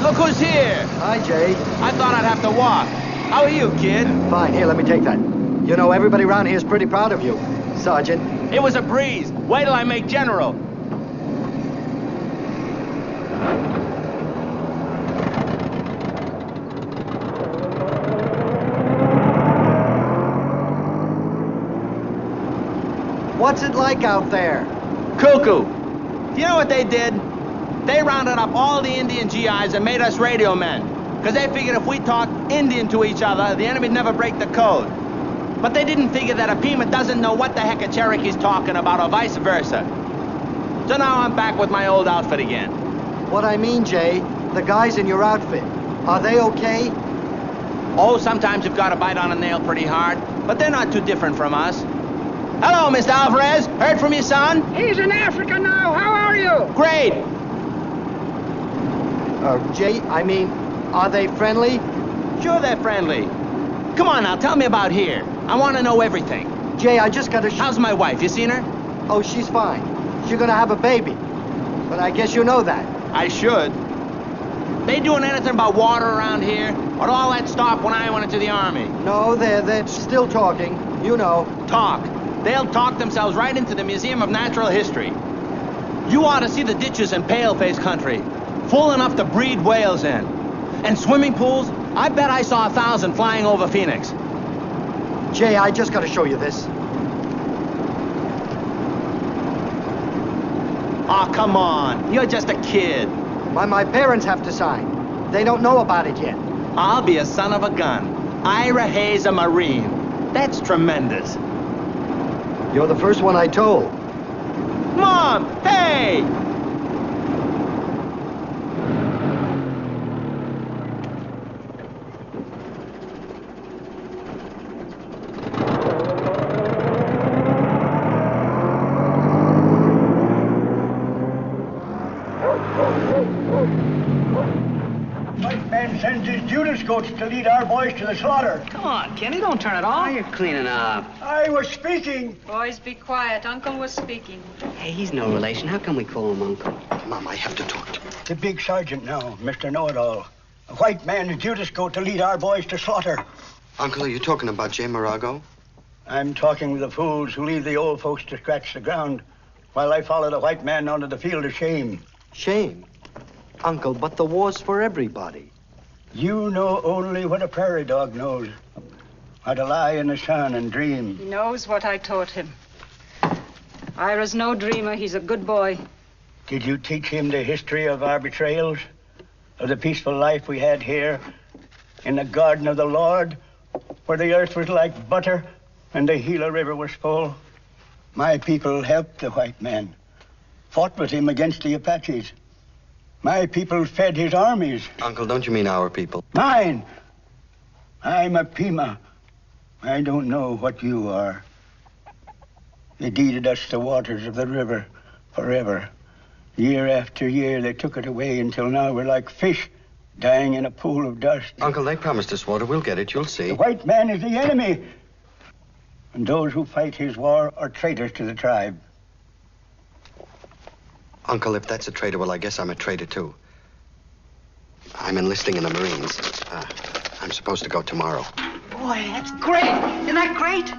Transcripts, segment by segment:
Look who's here. Hi, Jay. I thought I'd have to walk. How are you, kid? Fine. Here, let me take that. You know, everybody around here is pretty proud of you, Sergeant. It was a breeze. Wait till I make general. What's it like out there? Cuckoo. Do you know what they did? They rounded up all the Indian GIs and made us radio men. Because they figured if we talked Indian to each other, the enemy'd never break the code. But they didn't figure that a Pima doesn't know what the heck a Cherokee's talking about, or vice versa. So now I'm back with my old outfit again. What I mean, Jay, the guys in your outfit, are they okay? Oh, sometimes you've got to bite on a nail pretty hard, but they're not too different from us. Hello, Mr. Alvarez. Heard from your son? He's in Africa now. How are you? Great. Jay, I mean, are they friendly? Sure they're friendly. Come on now, tell me about here. I want to know everything. Jay, I just gotta... How's my wife? You seen her? Oh, she's fine. She's gonna have a baby. But I guess you know that. I should. They doing anything about water around here? Or did all that stop when I went into the army? No, they're still talking. You know. Talk. They'll talk themselves right into the Museum of Natural History. You ought to see the ditches in Paleface country. Full enough to breed whales in. And swimming pools, I bet I saw 1,000 flying over Phoenix. Jay, I just gotta show you this. Oh, come on. You're just a kid. My parents have to sign. They don't know about it yet. I'll be a son of a gun. Ira Hayes, a Marine. That's tremendous. You're the first one I told. Mom! Hey! Sends his Judas goats to lead our boys to the slaughter. Come on, Kenny, don't turn it off. Oh, you're cleaning up. I was speaking. Boys, be quiet. Uncle was speaking. Hey, he's no relation. How can we call him Uncle? Mom, I have to talk to him. The big sergeant now, Mr. Know-It-All. A white man's Judas goat to lead our boys to slaughter. Uncle, are you talking about Jay Morago? I'm talking with the fools who leave the old folks to scratch the ground while I follow the white man onto the field of shame. Shame? Uncle, but the war's for everybody. You know only what a prairie dog knows. How to lie in the sun and dream. He knows what I taught him. Ira's no dreamer. He's a good boy. Did you teach him the history of our betrayals? Of the peaceful life we had here in the garden of the Lord, where the earth was like butter and the Gila River was full? My people helped the white man, fought with him against the Apaches. My people fed his armies. Uncle, don't you mean our people? Mine. I'm a Pima. I don't know what you are. They deeded us the waters of the river forever. Year after year, they took it away until now we're like fish dying in a pool of dust. Uncle, they promised us water. We'll get it. You'll see. The white man is the enemy. And those who fight his war are traitors to the tribe. Uncle, if that's a traitor, well, I guess I'm a traitor, too. I'm enlisting in the Marines. I'm supposed to go tomorrow. Boy, that's great. Isn't that great?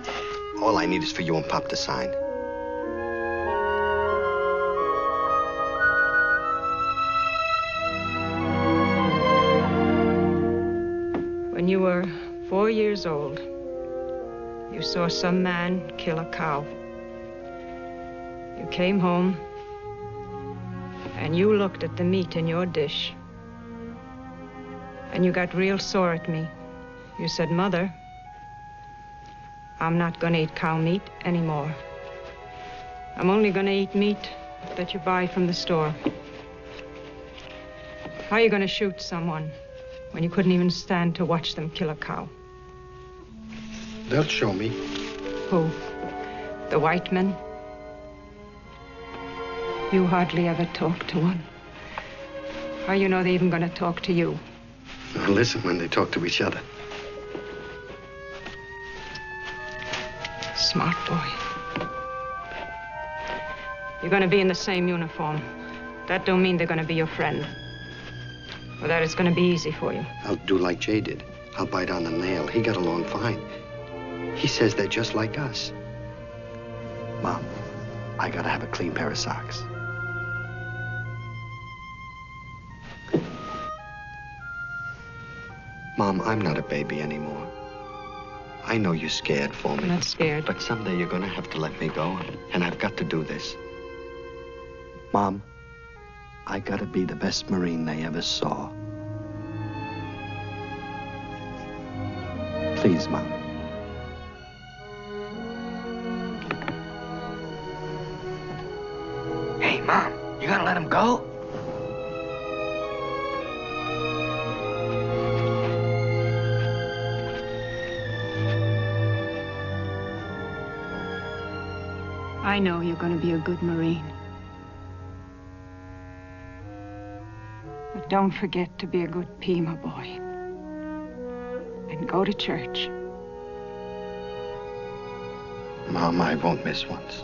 All I need is for you and Pop to sign. When you were 4 years old, you saw some man kill a cow. You came home, and you looked at the meat in your dish. And you got real sore at me. You said, Mother, I'm not gonna eat cow meat anymore. I'm only gonna eat meat that you buy from the store. How are you gonna shoot someone when you couldn't even stand to watch them kill a cow? They'll show me. Who? The white men? You hardly ever talk to one. How you know they're even gonna talk to you? I'll listen when they talk to each other. Smart boy. You're gonna be in the same uniform. That don't mean they're gonna be your friend. Or that it's going to be easy for you? I'll do like Jay did. I'll bite on the nail. He got along fine. He says they're just like us. Mom, I gotta have a clean pair of socks. Mom, I'm not a baby anymore. I know you're scared for me. I'm not scared. But someday you're gonna have to let me go, and I've got to do this. Mom, I gotta be the best Marine they ever saw. Please, Mom. Hey, Mom, you gonna let him go? I know you're going to be a good Marine. But don't forget to be a good Pima boy. And go to church. Mom, I won't miss once.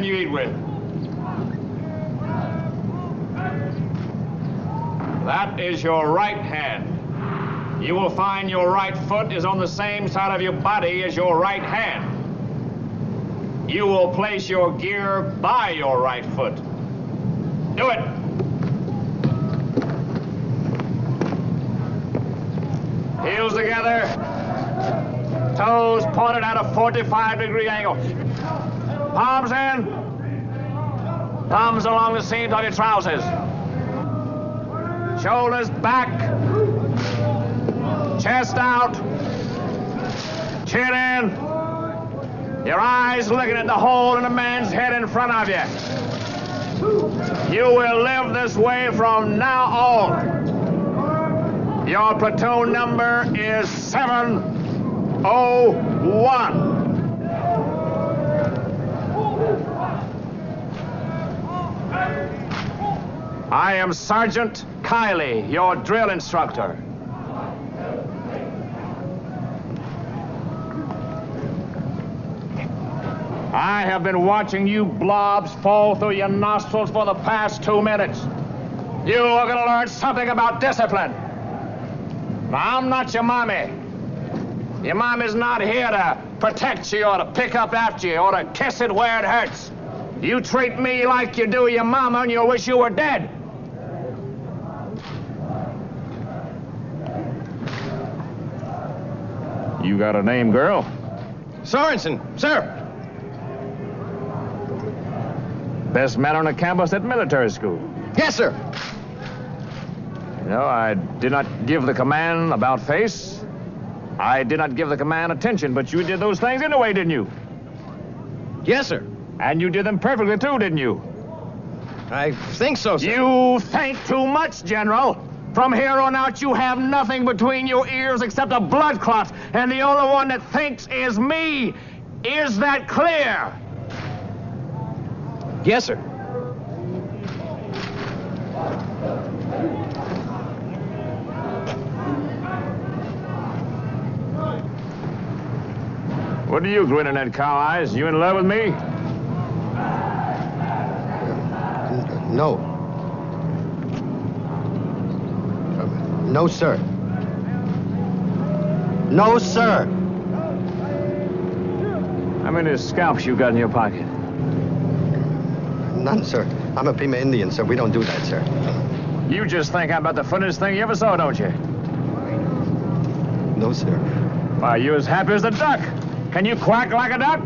You eat with. That is your right hand. You will find your right foot is on the same side of your body as your right hand. You will place your gear by your right foot. Do it. Heels together. Toes pointed at a 45-degree angle. Palms in. Thumbs along the seams of your trousers. Shoulders back. Chest out. Chin in. Your eyes looking at the hole in the man's head in front of you. You will live this way from now on. Your platoon number is 701. I am Sergeant Kiley, your drill instructor. I have been watching you blobs fall through your nostrils for the past 2 minutes. You are going to learn something about discipline. Now, I'm not your mommy. Your mommy's not here to protect you or to pick up after you or to kiss it where it hurts. You treat me like you do your mama and you'll wish you were dead. You got a name, girl? Sorenson, sir. Best man on the campus at military school. Yes, sir. You know, I did not give the command about face. I did not give the command attention, but you did those things anyway, didn't you? Yes, sir. And you did them perfectly, too, didn't you? I think so, sir. You think too much, General. From here on out, you have nothing between your ears except a blood clot, and the only one that thinks is me. Is that clear? Yes, sir. What are you grinning at, Cow Eyes? You in love with me? No. No, sir. No, sir. How many scalps you got in your pocket? None, sir. I'm a Pima Indian, sir. We don't do that, sir. You just think I'm about the funniest thing you ever saw, don't you? No, sir. Why, you're as happy as a duck. Can you quack like a duck?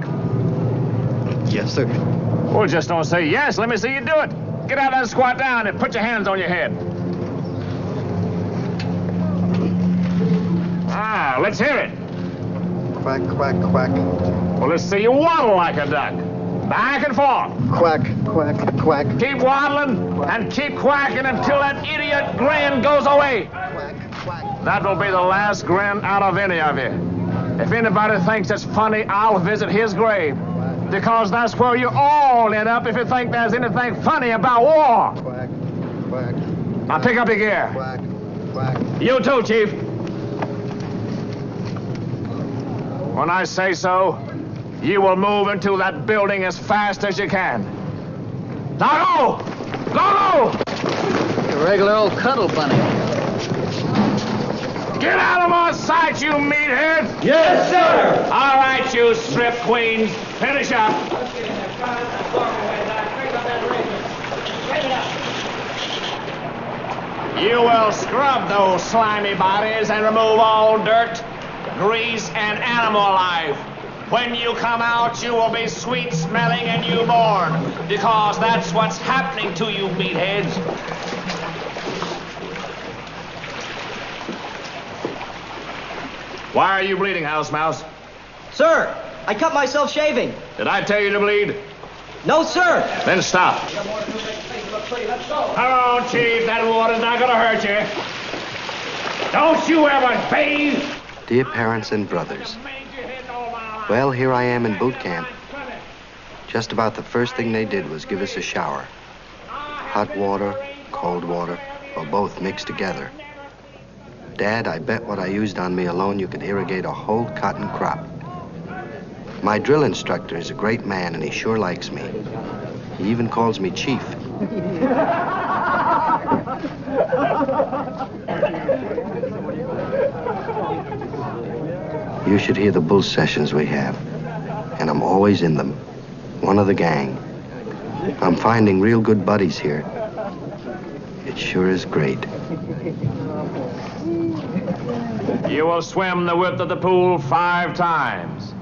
Yes, sir. Well, just don't say yes. Let me see you do it. Get out and squat down and put your hands on your head. Ah, let's hear it. Quack, quack, quack. Well, let's see you waddle like a duck. Back and forth. Quack, quack, quack. Keep waddling and keep quacking until that idiot grin goes away. Quack, quack. That will be the last grin out of any of you. If anybody thinks it's funny, I'll visit his grave. Because that's where you all end up if you think there's anything funny about war. Quack, quack. Now pick up your gear. Quack, quack. You too, Chief. When I say so, you will move into that building as fast as you can. Now go! Go! A regular old cuddle bunny. Get out of my sight, you meathead! Yes, sir! All right, you strip queens. Finish up. You will scrub those slimy bodies and remove all dirt, grease, and animal life. When you come out, you will be sweet-smelling and newborn, because that's what's happening to you meatheads. Why are you bleeding, House Mouse? Sir, I cut myself shaving. Did I tell you to bleed? No, sir. Then stop. Come on, Chief. That water's not gonna hurt you. Don't you ever bathe. Dear parents and brothers, well, here I am in boot camp. Just about the first thing they did was give us a shower. Hot water, cold water, or both mixed together. Dad, I bet what I used on me alone you could irrigate a whole cotton crop. My drill instructor is a great man, and he sure likes me. He even calls me Chief. You should hear the bull sessions we have, and I'm always in them. One of the gang. I'm finding real good buddies here. It sure is great. You will swim the width of the pool 5 times.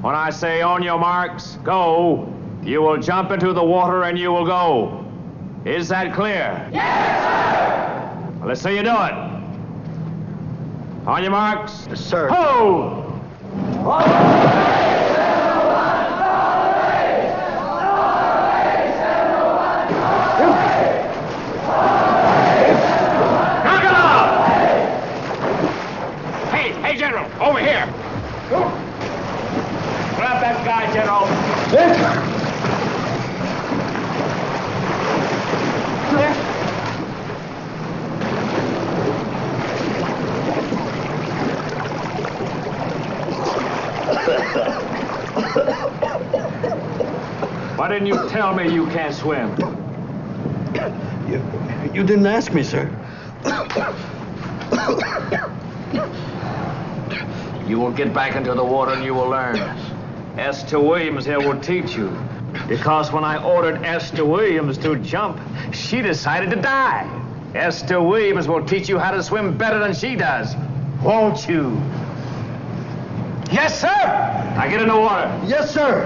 When I say on your marks, go, you will jump into the water and you will go. Is that clear? Yes, sir! Well, let's see you do it. On your marks. Yes, sir. Hold! Hey, General, over here. Grab that guy, General. Why didn't you tell me you can't swim? You didn't ask me, sir. You will get back into the water and you will learn. Esther Williams here will teach you. Because when I ordered Esther Williams to jump, she decided to die. Esther Williams will teach you how to swim better than she does. Won't you? Yes, sir! Now get in the water. Yes, sir.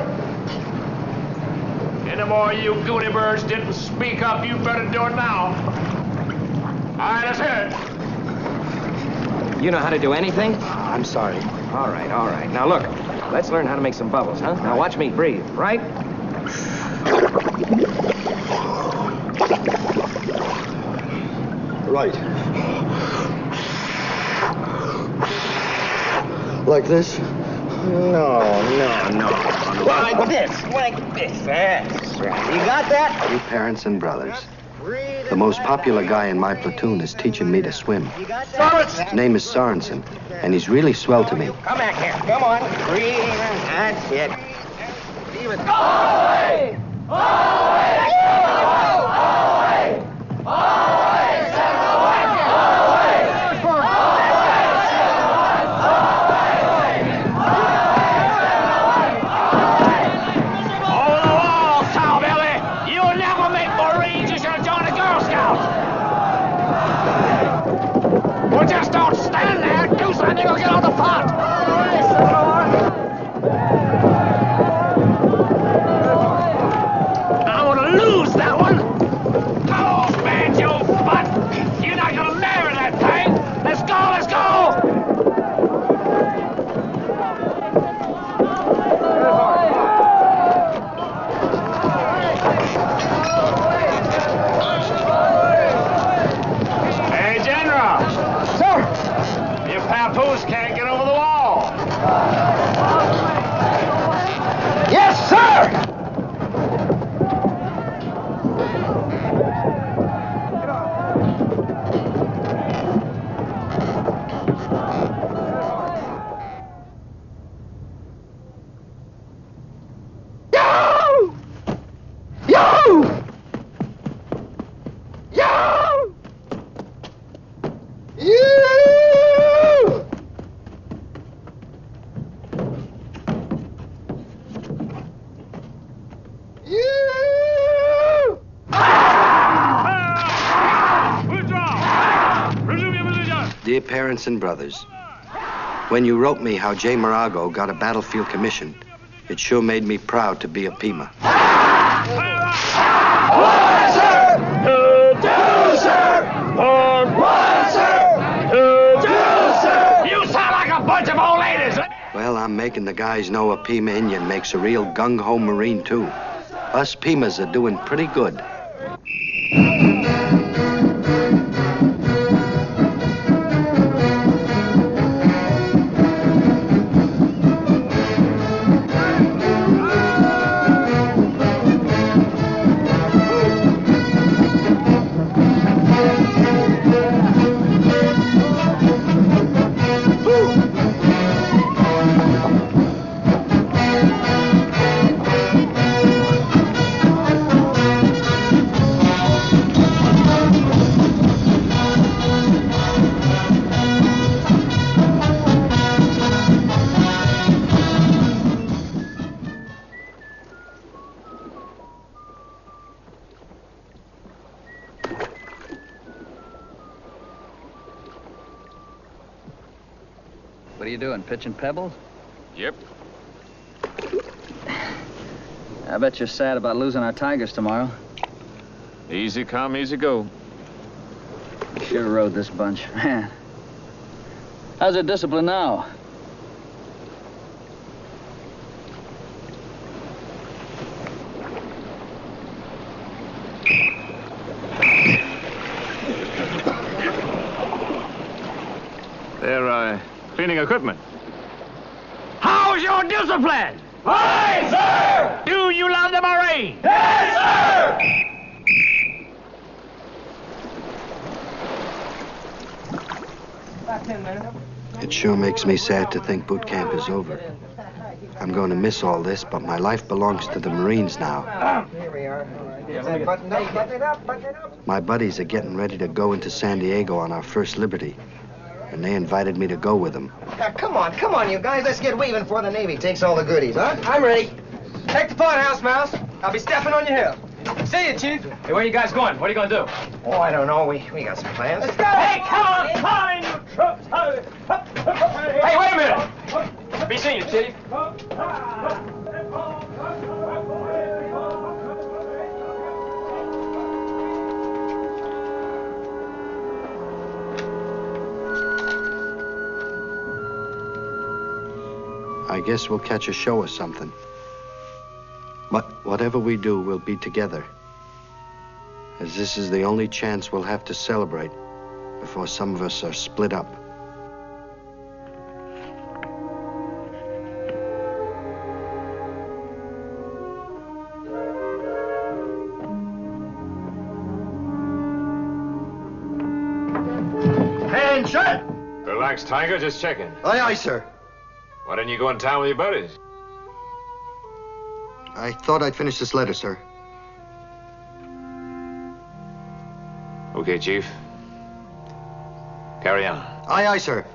Any more of you goody birds didn't speak up, you better do it now. All right, let's hear it. You know how to do anything? I'm sorry. All right. Now look, let's learn how to make some bubbles, huh? Now watch me breathe, right? Right. Like this? No. Like this. That's right. You got that? You parents and brothers, The most popular guy in my platoon is teaching me to swim. His name is Sorenson, and he's really swell to me. Come back here. Come on. Breathe. That's it. Leave it. Away! Away! Away! Away! Well, just don't stand there. Do something or get on the pot. I want to lose that one. Go, banjo butt. You're not going to marry that thing. Let's go, let's go. Hey, General. Your papoose can't get over the wall. Yes, sir! Dear parents and brothers, when you wrote me how Jay Morago got a battlefield commission, it sure made me proud to be a Pima. One, sir! Two, sir! One, sir! Two, sir! You sound like a bunch of old ladies. Well, I'm making the guys know a Pima Indian makes a real gung-ho Marine, too. Us Pimas are doing pretty good. What are you doing, pitching pebbles? Yep. I bet you're sad about losing our tigers tomorrow. Easy come, easy go. Should have rode this bunch. Man. How's their discipline now? They're, cleaning equipment. How's your discipline? Fine, sir! Do you love the Marine? Yes, sir! It sure makes me sad to think boot camp is over. I'm going to miss all this, but my life belongs to the Marines now. Here we are. Button it up. My buddies are getting ready to go into San Diego on our first liberty, and they invited me to go with them. Now, come on, you guys. Let's get weaving before the Navy takes all the goodies, huh? I'm ready. Take the pot house, Mouse. I'll be stepping on your hill. See you, Chief. Hey, where are you guys going? What are you going to do? Oh, I don't know. We got some plans. Let's go. Hey, come on, you troops! Hey, wait a minute! Be seeing you, Chief. I guess we'll catch a show or something. But whatever we do, we'll be together, as this is the only chance we'll have to celebrate before some of us are split up. Shut! Relax, Tiger. Just checking. Aye, aye, sir. Why didn't you go in town with your buddies? I thought I'd finish this letter, sir. Okay, Chief. Carry on. Aye, aye, sir.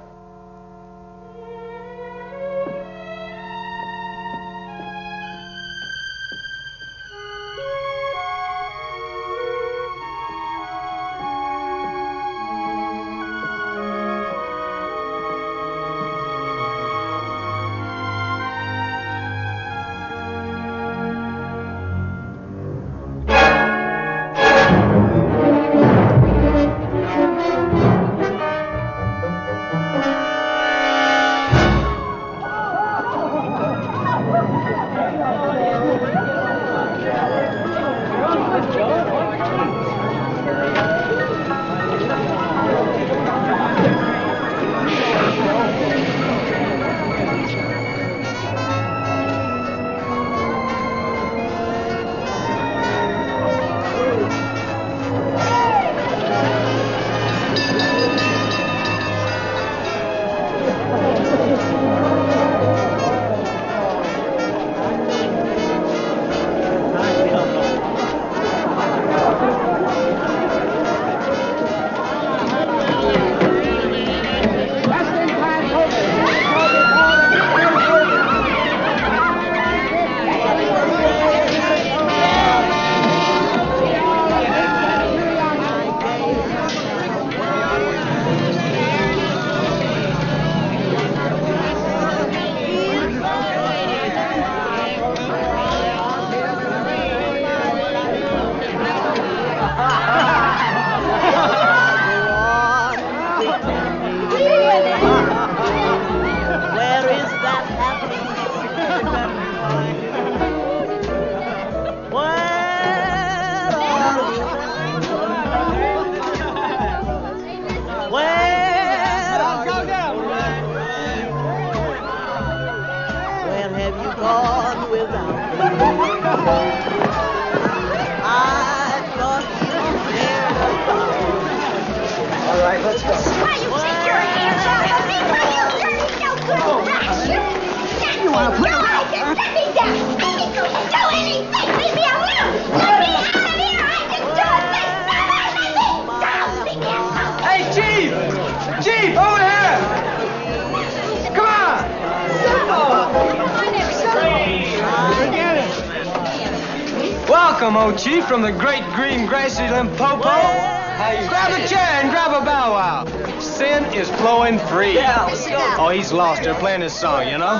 Welcome, old Chief, from the great green grassy Limpopo. Grab a chair and grab a bow wow. Sin is flowing free. Yeah, let's go. Oh, he's lost. They're playing his song, you know?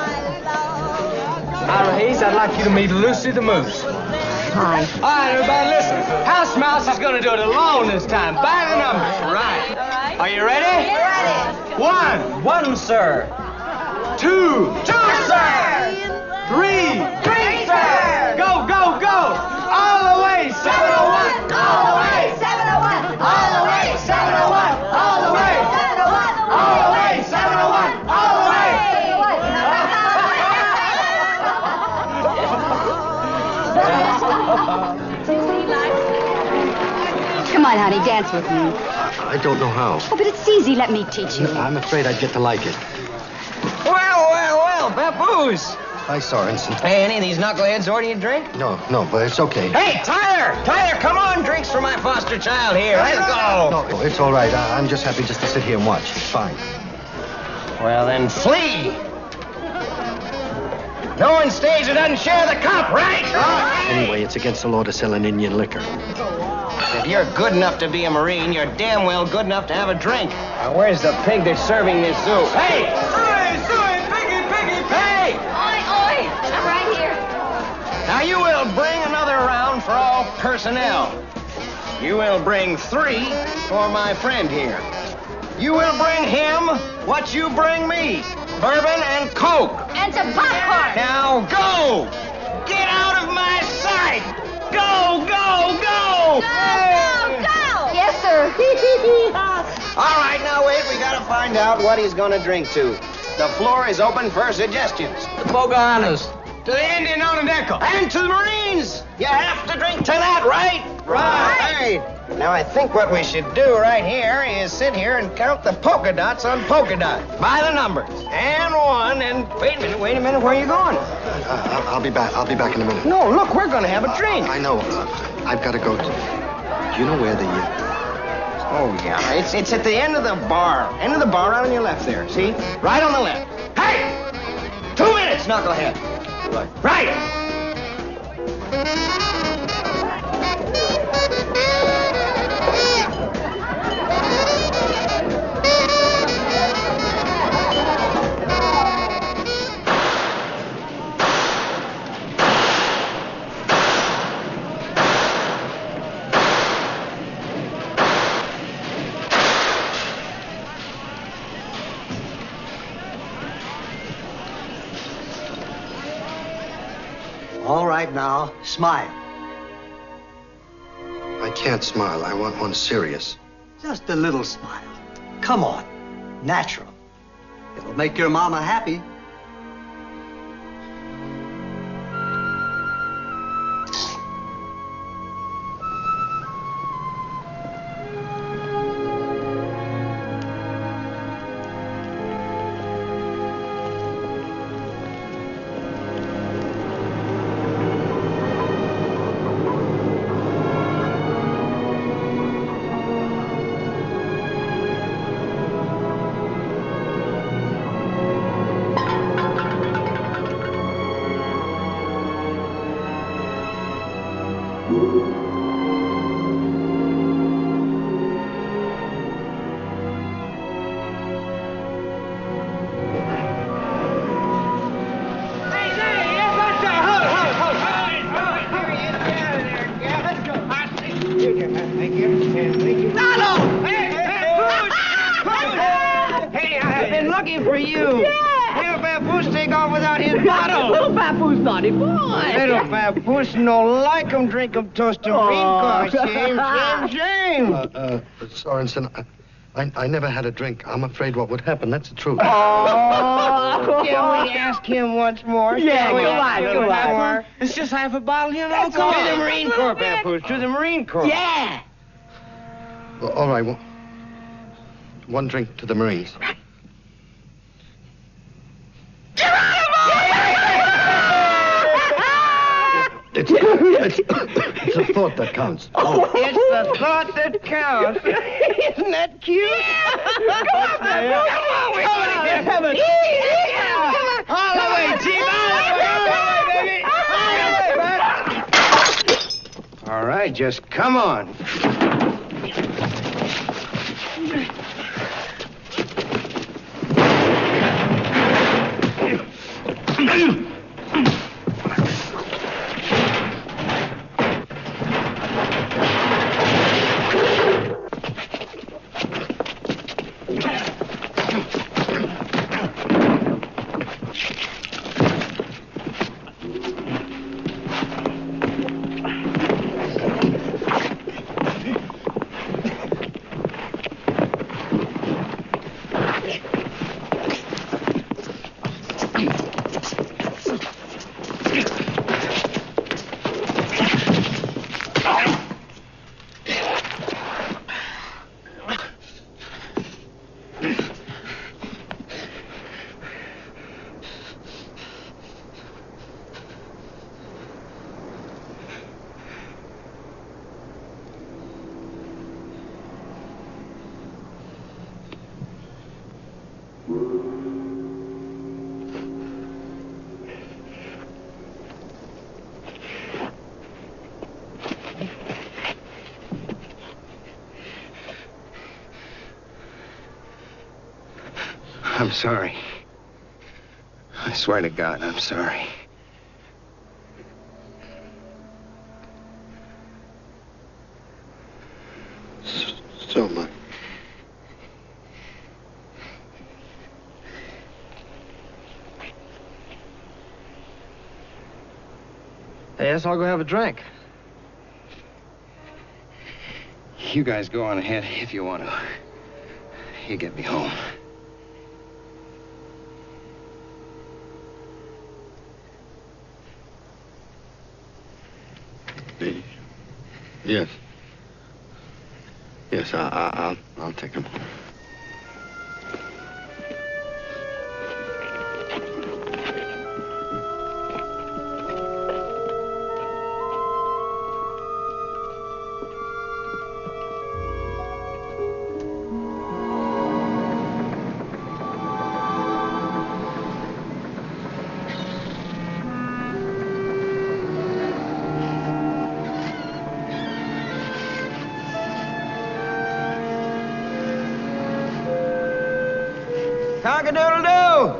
Ira Hayes, I'd like you to meet Lucy the Moose. Hi. All right, everybody, listen. House Mouse is going to do it alone this time. By the numbers. Right. Are you ready? Ready. One, sir. Two, sir. Three, sir. Go, go, go. All the way, 701. All the way, 701. All the way, 701. All the way, 701. all the way, 701. All the way. Come on, honey, dance with me. I don't know how. Oh, but it's easy. Let me teach you. I'm afraid I'd get to like it. Well, Papoose. Hi, Sorenson. Hey, any of these knuckleheads order you a drink? No, but it's okay. Hey, Tyler, come on, drinks for my foster child here. Let's go. No, it's all right. I'm just happy just to sit here and watch. It's fine. Well, then flee. No one stays who doesn't share the cup, right? Anyway, it's against the law to sell an Indian liquor. If you're good enough to be a Marine, you're damn well good enough to have a drink. Now, where's the pig that's serving this soup? Hey! Suey, piggy! Hey! Oi! I'm right here. Now, you will bring another round for all personnel. You will bring 3 for my friend here. You will bring him what you bring me. Bourbon and Coke. And some popcorn. Now, go! Get out of my sight! Go! Go! Yes, sir. All right, now wait. We gotta find out what he's gonna drink to. The floor is open for suggestions. The Pocahontas. To the Indian Onedeco. And to the Marines. You have to drink to that, right? Right. Now, I think what we should do right here is sit here and count the polka dots on polka dot by the numbers. And one, and wait a minute, where are you going? I'll be back. I'll be back in a minute. No, look, we're going to have a drink. I know. I've got to go. Do you know where the... Oh, yeah, it's at the end of the bar. End of the bar right on your left there, see? Right on the left. Hey! 2 minutes, knucklehead. Right. All right, now, smile. I can't smile. I want one serious. Just a little smile. Come on. Natural. It'll make your mama happy. Drink 'em, toast 'em, green Shame. Sorenson, I never had a drink. I'm afraid what would happen. That's the truth. Oh, can we ask him once more? Yeah, Can we go ask him on. once more? It's just half a bottle, you know. To the Marine Corps, Papoose. To the Marine Corps. Yeah. Well, all right. Well, one drink to the Marines. It's the thought that counts. It's the thought that counts. Isn't that cute? Come on, all the way, Chief. All the way, baby. All right, just come on. I'm sorry. I swear to God, I'm sorry. So much. Yes, I'll go have a drink. You guys go on ahead if you want to. You get me home. Yes. Yes, I'll take them. Cock-a-doodle-doo!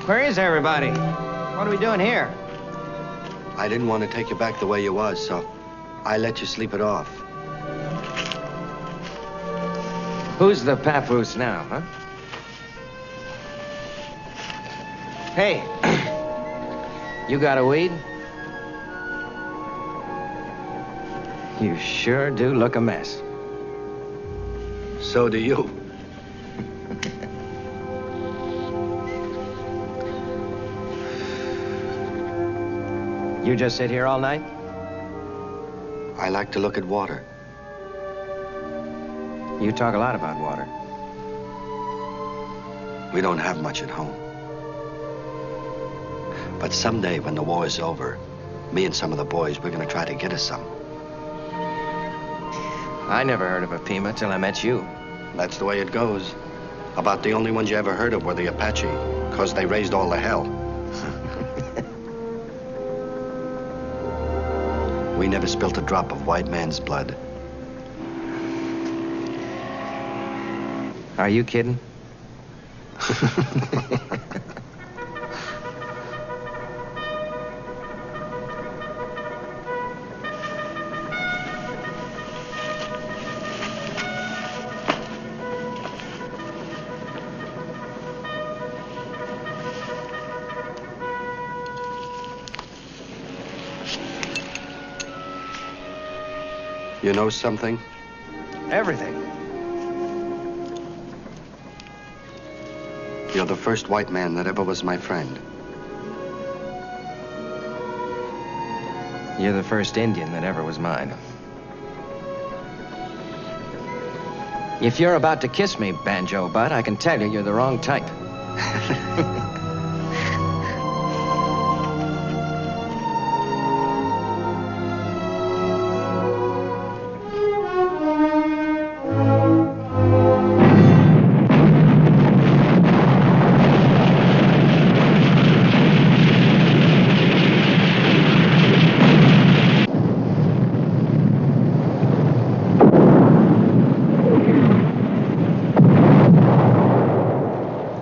Where is everybody? What are we doing here? I didn't want to take you back the way you was, so I let you sleep it off. Who's the papoose now, huh? Hey, you got a weed? You sure do look a mess. So do you. You just sit here all night? I like to look at water. You talk a lot about water. We don't have much at home. But someday, when the war is over, me and some of the boys, we're gonna try to get us some. I never heard of a Pima till I met you. That's the way it goes. About the only ones you ever heard of were the Apache, because they raised all the hell. We never spilt a drop of white man's blood. Are you kidding? You know something? Everything. You're the first white man that ever was my friend. You're the first Indian that ever was mine. If you're about to kiss me, Banjo Butt, I can tell you you're the wrong type.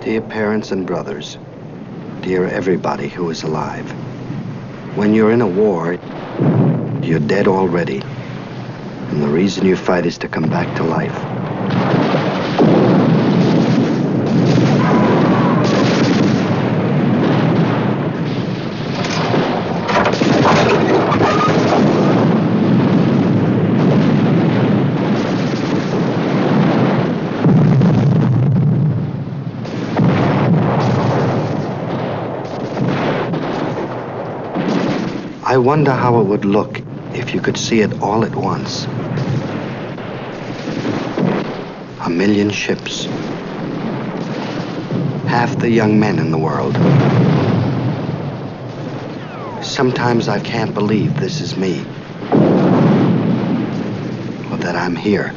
Dear parents and brothers, dear everybody who is alive, when you're in a war, you're dead already. And the reason you fight is to come back to life. I wonder how it would look if you could see it all at once. 1 million ships. Half the young men in the world. Sometimes I can't believe this is me. Or that I'm here.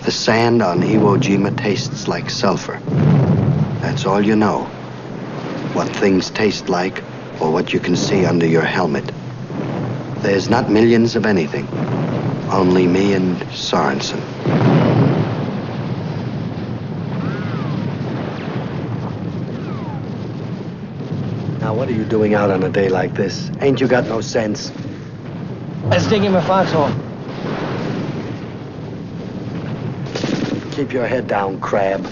The sand on Iwo Jima tastes like sulfur. That's all you know. What things taste like, or what you can see under your helmet. There's not millions of anything. Only me and Sorenson. Now, what are you doing out on a day like this? Ain't you got no sense? Let's dig him a foxhole. Keep your head down, crab.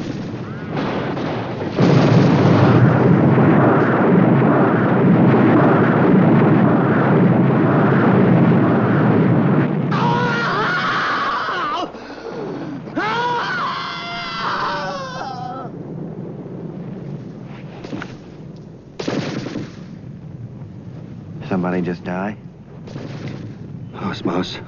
somebody just die? Osmos.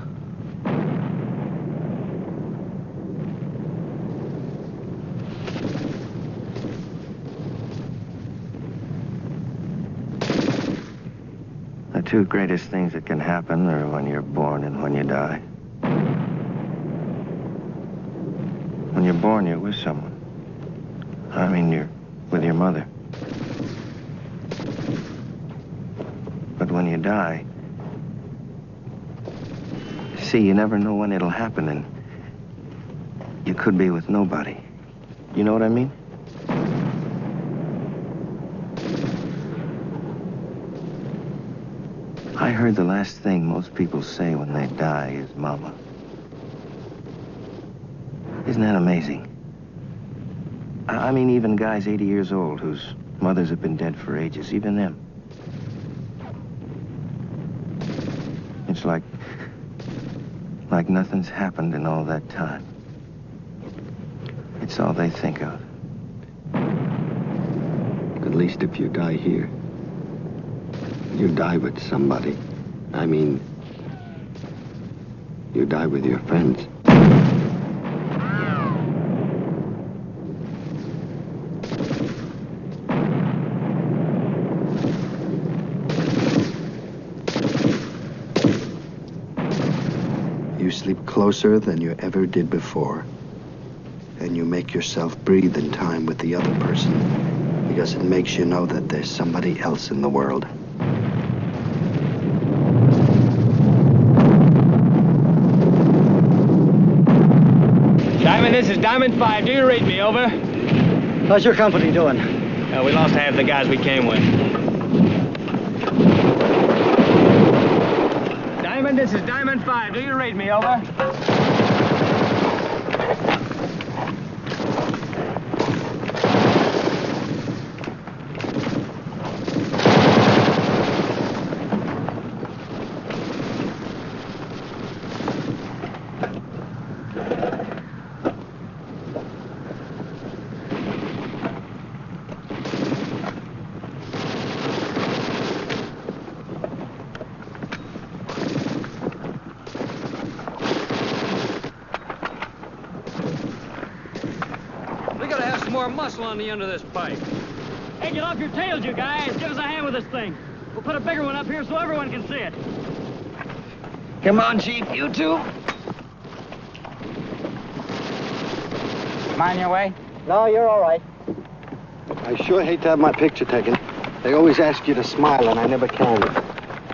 The two greatest things that can happen are when you're born and when you die. When you're born, you're with someone. I mean, you're with your mother. But when you die, see, you never know when it'll happen, and you could be with nobody. You know what I mean? I heard the last thing most people say when they die is mama. Isn't that amazing? I mean, even guys 80 years old whose mothers have been dead for ages, even them. It's like nothing's happened in all that time. It's all they think of. At least if you die here, you die with somebody. I mean, you die with your friends. You sleep closer than you ever did before. And you make yourself breathe in time with the other person because it makes you know that there's somebody else in the world. Diamond, this is Diamond 5. Do you read me? Over. How's your company doing? We lost half the guys we came with. Diamond, this is Diamond 5. Do you read me? Over. Muscle on the end of this pipe. Hey, get off your tails, you guys. Give us a hand with this thing. We'll put a bigger one up here so everyone can see it. Come on, Chief, you two. Mind your way? No, you're all right. I sure hate to have my picture taken. They always ask you to smile, and I never can.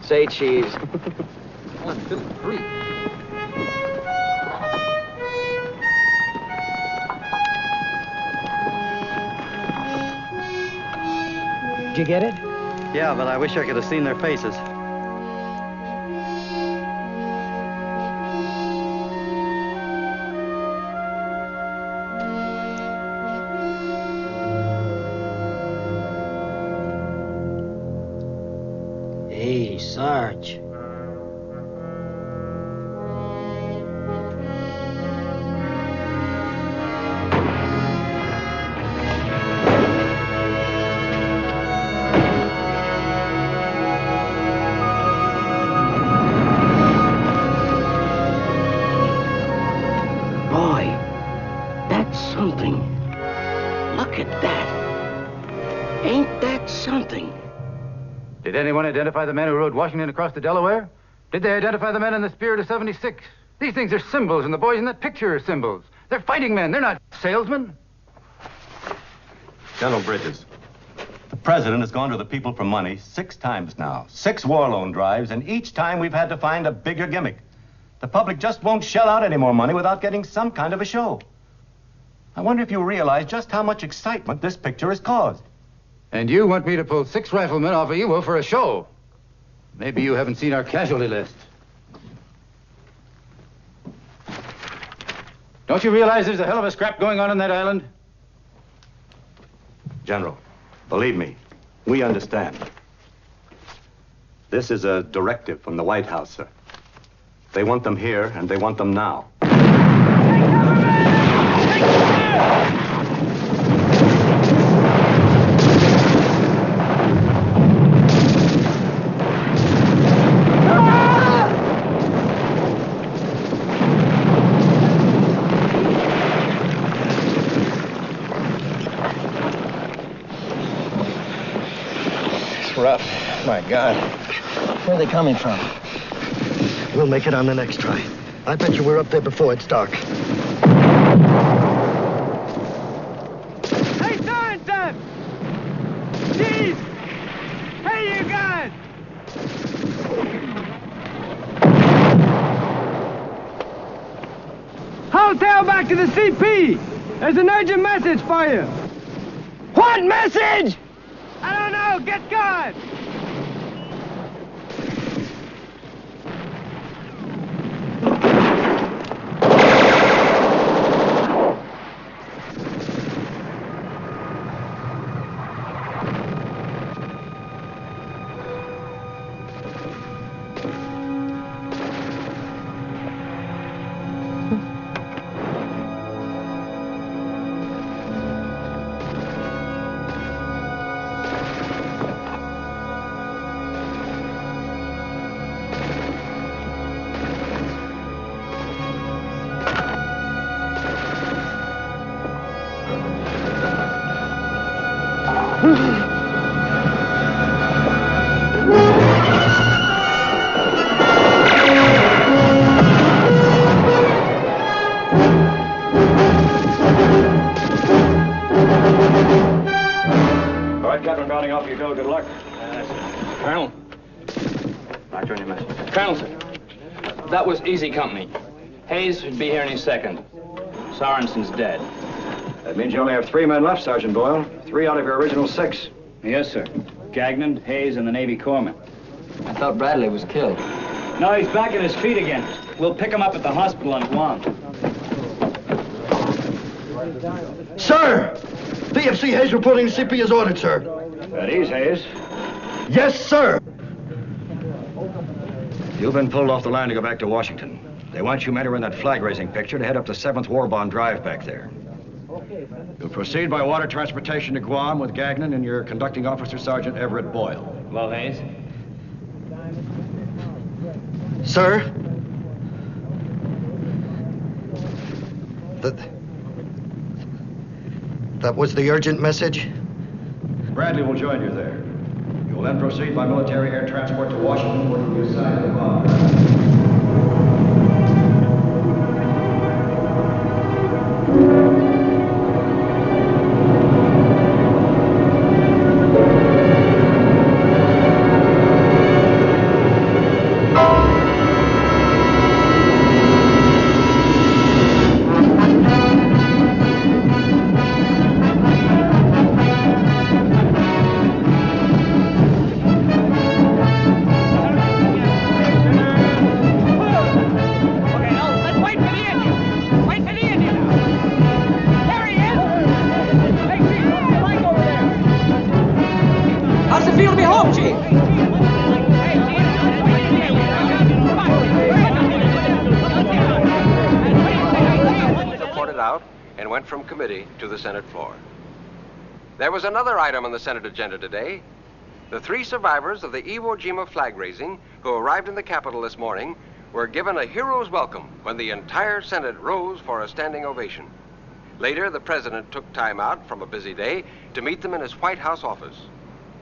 Say cheese. 1, 2, 3. Did you get it? Yeah, but I wish I could have seen their faces. Hey, Sarge. Did anyone identify the men who rode Washington across the Delaware? Did they identify the men in the Spirit of 76? These things are symbols, and the boys in that picture are symbols. They're fighting men. They're not salesmen. General Bridges, the president has gone to the people for money 6 times now. 6 war loan drives, and each time we've had to find a bigger gimmick. The public just won't shell out any more money without getting some kind of a show. I wonder if you realize just how much excitement this picture has caused. And you want me to pull 6 riflemen off of Iwo for a show? Maybe you haven't seen our casualty list. Don't you realize there's a hell of a scrap going on that island? General, believe me, we understand. This is a directive from the White House, sir. They want them here, and they want them now. rough. My God. Where are they coming from? We'll make it on the next try. I bet you we're up there before it's dark. Hey, Sorenson! Chief! Hey, you guys! Hotel back to the CP! There's an urgent message for you! What message? I don't know. Get going! Easy company. Hayes should be here any second. Sorenson's dead. That means you only have 3 men left, Sergeant Boyle. 3 out of your original 6. Yes, sir. Gagnon, Hayes, and the Navy corpsman. I thought Bradley was killed. No, he's back on his feet again. We'll pick him up at the hospital on Guam. Sir! PFC Hayes reporting to CP as ordered, sir. At ease, Hayes. Yes, sir. You've been pulled off the line to go back to Washington. They want you men who are in that flag-raising picture to head up the 7th War Bond Drive back there. You'll proceed by water transportation to Guam with Gagnon and your conducting officer, Sergeant Everett Boyle. Well, Hayes? Sir? That was the urgent message? Bradley will join you there. You will then proceed by military air transport to Washington, where you'll be assigned to the bomb. From committee to the Senate floor. There was another item on the Senate agenda today. The 3 survivors of the Iwo Jima flag raising who arrived in the Capitol this morning were given a hero's welcome when the entire Senate rose for a standing ovation. Later, the president took time out from a busy day to meet them in his White House office.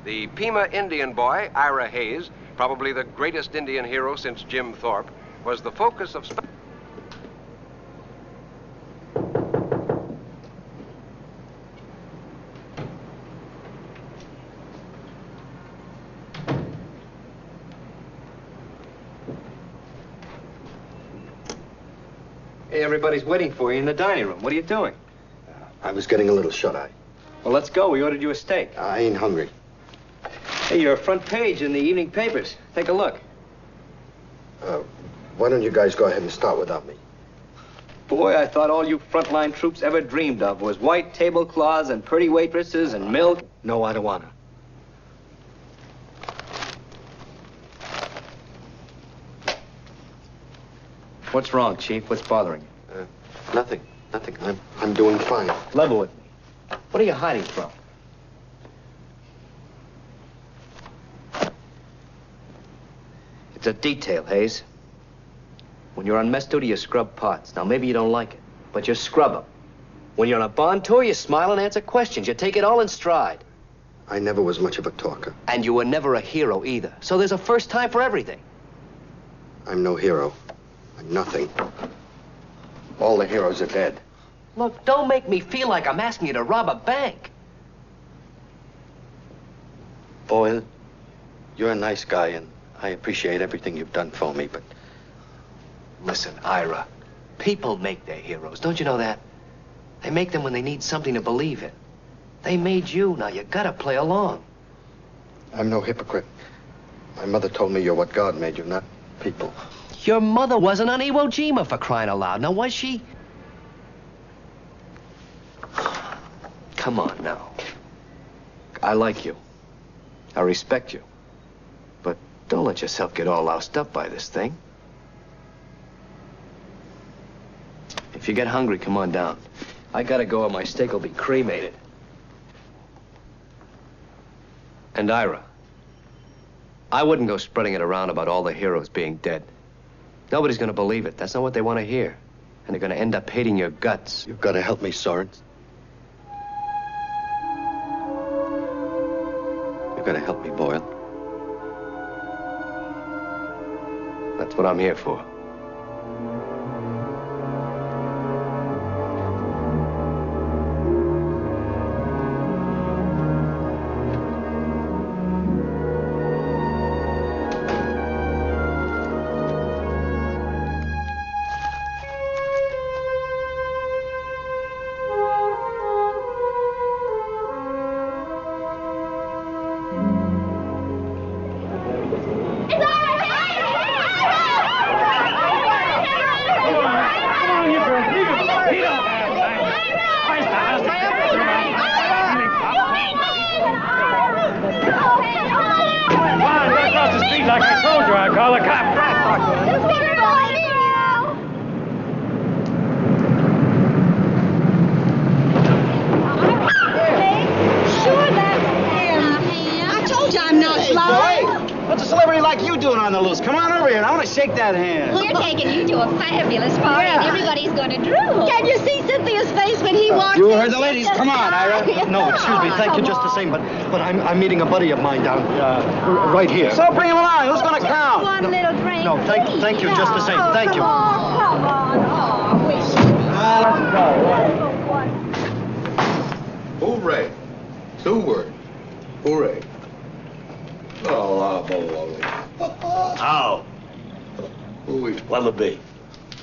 The Pima Indian boy, Ira Hayes, probably the greatest Indian hero since Jim Thorpe, was the focus of Hey, everybody's waiting for you in the dining room. What are you doing? I was getting a little shut-eye. Well, let's go. We ordered you a steak. I ain't hungry. Hey, you're a front page in the evening papers. Take a look. Why don't you guys go ahead and start without me? Boy, I thought all you frontline troops ever dreamed of was white tablecloths and pretty waitresses and milk. No, I don't want to. What's wrong, Chief? What's bothering you? Nothing. I'm doing fine. Level with me. What are you hiding from? It's a detail, Hayes. When you're on mess duty, you scrub pots. Now, maybe you don't like it, but you scrub them. When you're on a bond tour, you smile and answer questions. You take it all in stride. I never was much of a talker. And you were never a hero either. So there's a first time for everything. I'm no hero. I'm nothing. All the heroes are dead. Look, don't make me feel like I'm asking you to rob a bank. Boyle, you're a nice guy, and I appreciate everything you've done for me, but... Listen, Ira, people make their heroes. Don't you know that? They make them when they need something to believe in. They made you. Now you gotta play along. I'm no hypocrite. My mother told me you're what God made you, not people. Your mother wasn't on Iwo Jima, for crying out loud. Now, was she? Come on now. I like you. I respect you. But don't let yourself get all loused up by this thing. If you get hungry, come on down. I gotta go or my steak will be cremated. And Ira, I wouldn't go spreading it around about all the heroes being dead. Nobody's gonna believe it. That's not what they want to hear. And they're gonna end up hating your guts. You've got to help me, Sorenson. You've got to help me, Boyle. That's what I'm here for. That hand. We're taking you to a fabulous party, and everybody's going to drool. Can you see Cynthia's face when he walks in? You heard the ladies. Come on, Ira. No, excuse me. Thank you just the same, but I'm meeting a buddy of mine down right here. So bring him along. Who's going to count? One little drink. No, thank you just the same. Thank you. Come on. Oh, wish. Let's go. Hooray. 2 words. Hooray. Oh, How? What'll it be?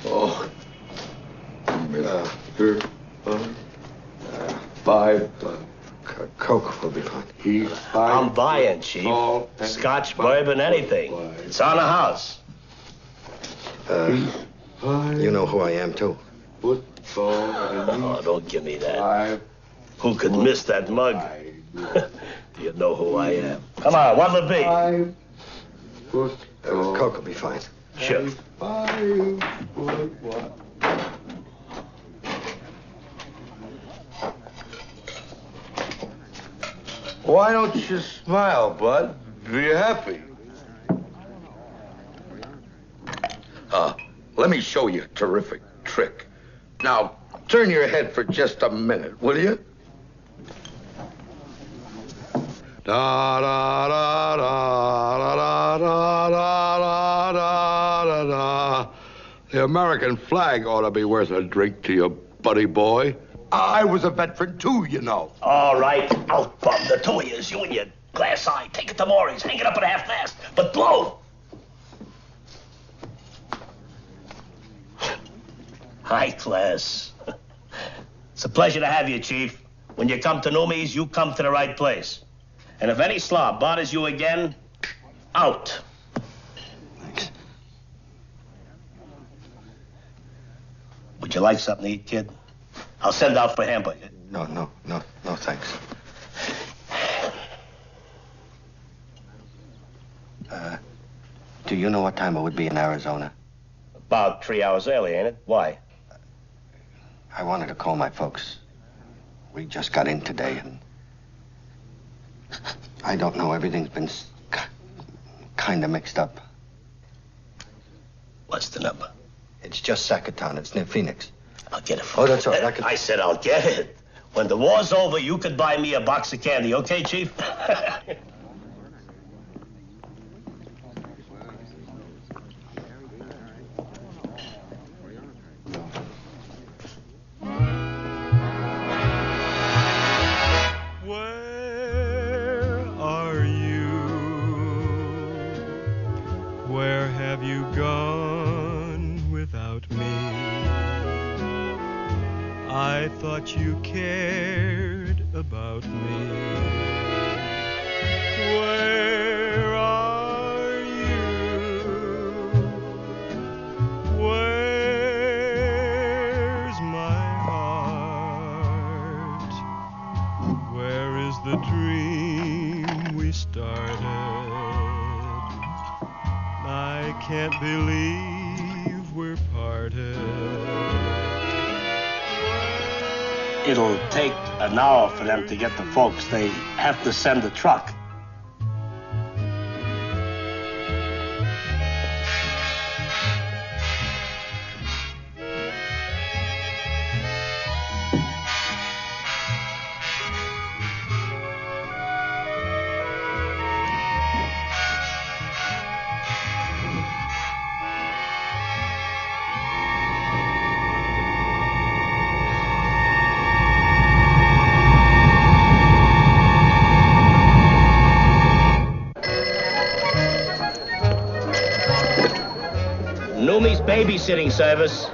Oh. Here. 5. Coke will be fine. I'm buying, Chief. Scotch, bourbon, anything. It's on the house. You know who I am, too. Oh, don't give me that. Who could miss that mug? You know who I am. Come on, what'll it be? Coke will be fine. Sure. Why don't you smile, Bud? Be happy. Let me show you a terrific trick. Now, turn your head for just a minute, will you? Da da da da da da da da da da. The American flag ought to be worth a drink to you, buddy boy. I was a veteran too, you know. All right, out bum the two of yous, you and your glass eye. Take it to Maury's, hang it up at half-mast, but blow. High class. It's a pleasure to have you, Chief. When you come to Noomies, you come to the right place. And if any slob bothers you again, out. Thanks. Would you like something to eat, kid? I'll send out for a hamburger. No, thanks. Do you know what time it would be in Arizona? About 3 hours early, ain't it? Why? I wanted to call my folks. We just got in today, and I don't know. Everything's been kind of mixed up. What's the number? It's just Sacaton. It's near Phoenix. I'll get it. Oh, that's all right. I said I'll get it. When the war's over, you could buy me a box of candy, okay, Chief? Where are you? Where have you gone without me? I thought you cared about me. Where are you? Where's my heart? Where is the dream we started? I can't believe we're parted. It'll take an hour for them to get the folks. They have to send a truck. Numi's babysitting service.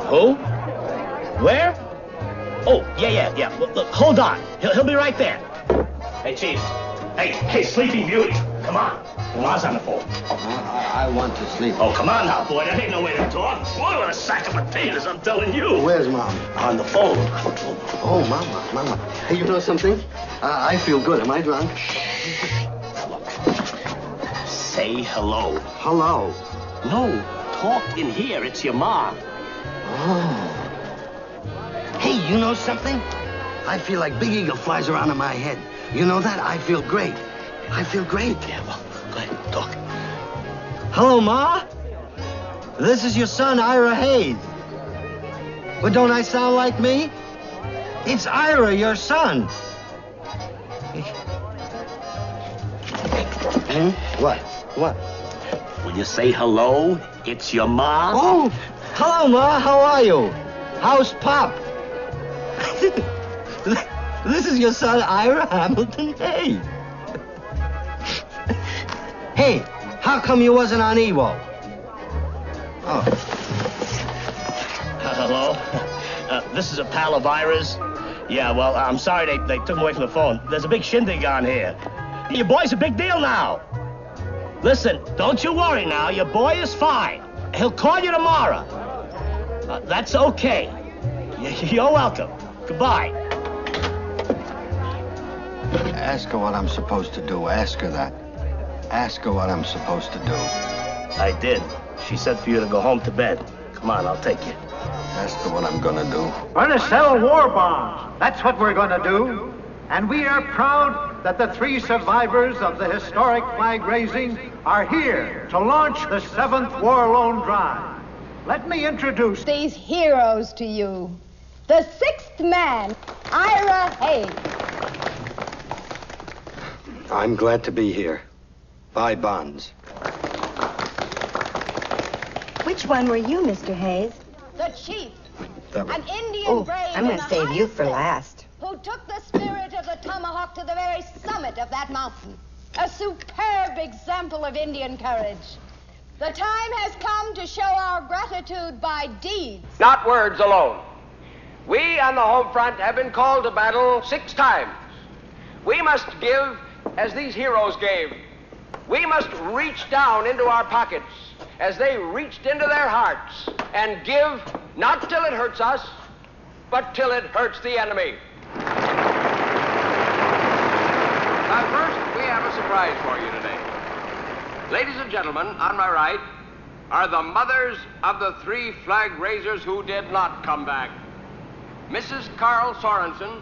Who? Where? Oh, yeah. Look, hold on. He'll be right there. Hey, Chief. Hey, Sleepy Beauty. Come on. La's on the phone. I want to sleep. Oh, come on now, boy. That ain't no way to talk. Boy, what a sack of potatoes, I'm telling you. Where's Mom? On the phone. Oh, Mama. Hey, you know something? I feel good. Am I drunk? Say hello. Hello. No, talk in here. It's your mom. Oh. Hey, you know something? I feel like Big Eagle flies around in my head. You know that? I feel great. Yeah, well, go ahead, talk. Hello, Ma. This is your son, Ira Hayes. Well, don't I sound like me? It's Ira, your son. What? Will you say hello? It's your mom. Oh, hello, Ma. How are you? How's Pop? This is your son, Ira Hamilton Hayes. Hey, how come you wasn't on Iwo? Oh. Hello? This is a pal of Ira's. Yeah, well, I'm sorry they took him away from the phone. There's a big shindig on here. Your boy's a big deal now. Listen, don't you worry now. Your boy is fine. He'll call you tomorrow. That's okay. You're welcome. Goodbye. Ask her what I'm supposed to do. Ask her that. Ask her what I'm supposed to do. I did. She said for you to go home to bed. Come on, I'll take you. Ask her what I'm gonna do. We're going to sell war bonds. That's what we're going to do. And we are proud that the 3 survivors of the historic flag raising are here to launch the 7th War Loan Drive. Let me introduce these heroes to you. The 6th man, Ira Hayes. I'm glad to be here. Buy bonds. Which one were you, Mr. Hayes? The chief, That one. an Indian brave. I'm going to save you for last. Who took the spirit of the tomahawk to the very summit of that mountain. A superb example of Indian courage. The time has come to show our gratitude by deeds. Not words alone. We on the home front have been called to battle 6 times. We must give as these heroes gave. We must reach down into our pockets as they reached into their hearts and give not till it hurts us, but till it hurts the enemy. Now, first, we have a surprise for you today. Ladies and gentlemen, on my right are the mothers of the 3 flag raisers who did not come back. Mrs. Carl Sorenson,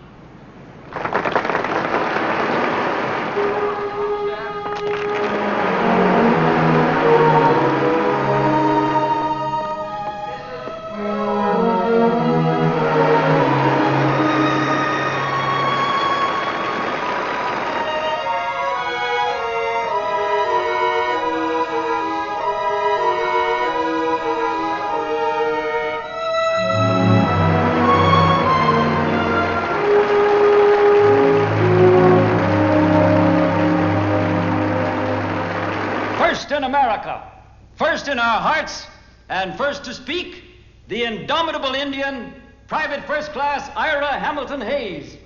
America. First in our hearts, and first to speak, the indomitable Indian, Private First Class Ira Hamilton Hayes.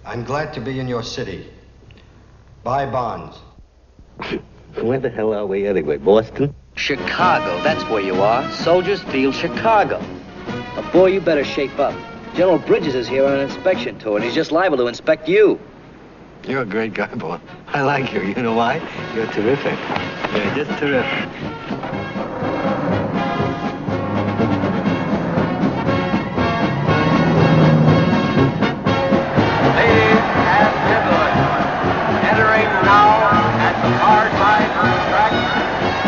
I'm glad to be in your city. Buy bonds. Where the hell are we anyway, Boston? Chicago, that's where you are. Soldiers Field, Chicago. Boy, you better shape up. General Bridges is here on an inspection tour, and he's just liable to inspect you. You're a great guy, boy. I like you. You know why? You're terrific. You're just terrific. Ladies and gentlemen, entering now at the far side of the track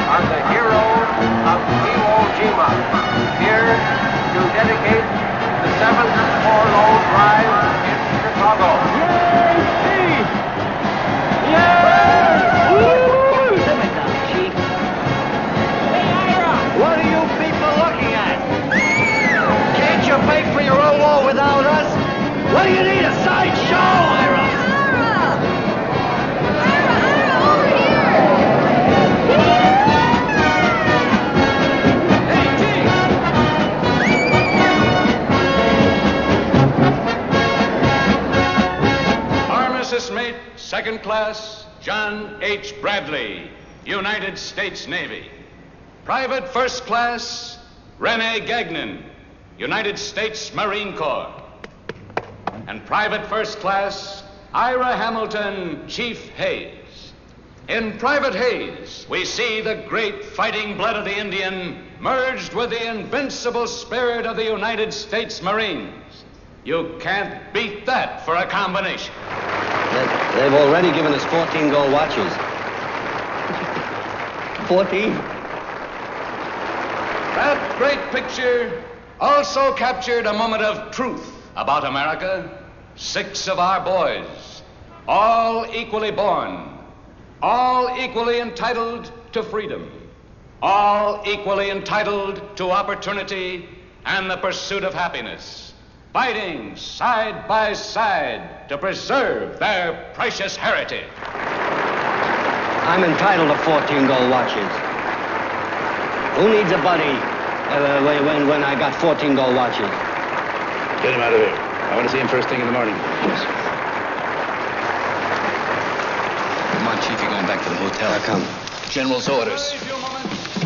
are the heroes of Iwo Jima, here to dedicate the 7th Forlorn Drive in Chicago. What are you people looking at? Can't you pay for your own war without us? What do you need, a sideshow, Ira? Armistice Mate, Second Class, John H. Bradley, United States Navy. Private First Class, Rene Gagnon, United States Marine Corps. And Private First Class, Ira Hamilton, Chief Hayes. In Private Hayes, we see the great fighting blood of the Indian merged with the invincible spirit of the United States Marines. You can't beat that for a combination. They've already given us 14 gold watches. 14? That great picture also captured a moment of truth about America. 6 of our boys, all equally born, all equally entitled to freedom, all equally entitled to opportunity and the pursuit of happiness, fighting side by side to preserve their precious heritage. I'm entitled to 14 gold watches. Who needs a buddy when I got 14 gold watches? Get him out of here. I want to see him first thing in the morning. Yes. Come on, Chief, you're going back to the hotel. How come? General's orders.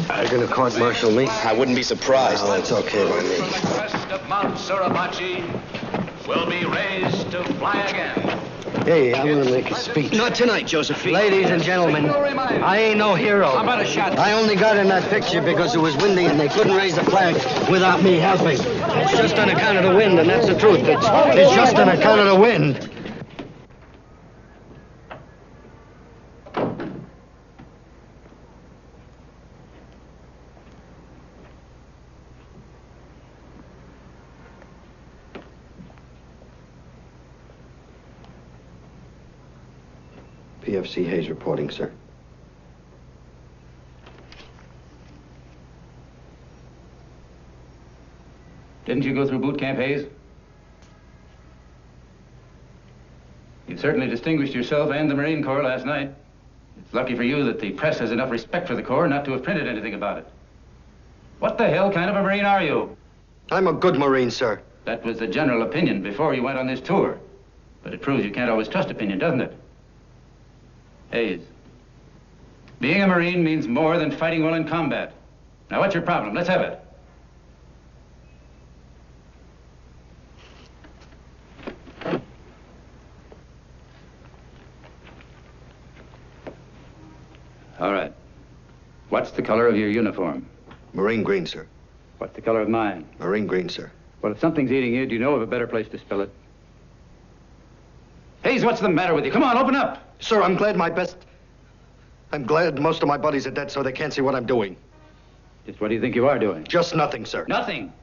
Are you going to court-martial me? I wouldn't be surprised. Oh, it's okay by me. The crest of Mount Suribachi will be raised to fly again. Hey, I'm going to make a speech. Not tonight, Josephine. Ladies and gentlemen, I ain't no hero. How about a shot? I only got in that picture because it was windy and they couldn't raise the flag without me helping. It's just on account of the wind, and that's the truth. It's just on account of the wind. PFC Hayes reporting, sir. Didn't you go through boot camp, Hayes? You certainly distinguished yourself and the Marine Corps last night. It's lucky for you that the press has enough respect for the Corps not to have printed anything about it. What the hell kind of a Marine are you? I'm a good Marine, sir. That was the general opinion before you went on this tour. But it proves you can't always trust opinion, doesn't it? Hayes, being a Marine means more than fighting well in combat. Now, what's your problem? Let's have it. All right. What's the color of your uniform? Marine green, sir. What's the color of mine? Marine green, sir. Well, if something's eating you, do you know of a better place to spill it? Hayes, what's the matter with you? Come on, open up. Sir, I'm glad I'm glad most of my buddies are dead so they can't see what I'm doing. Just what do you think you are doing? Just nothing, sir. Nothing?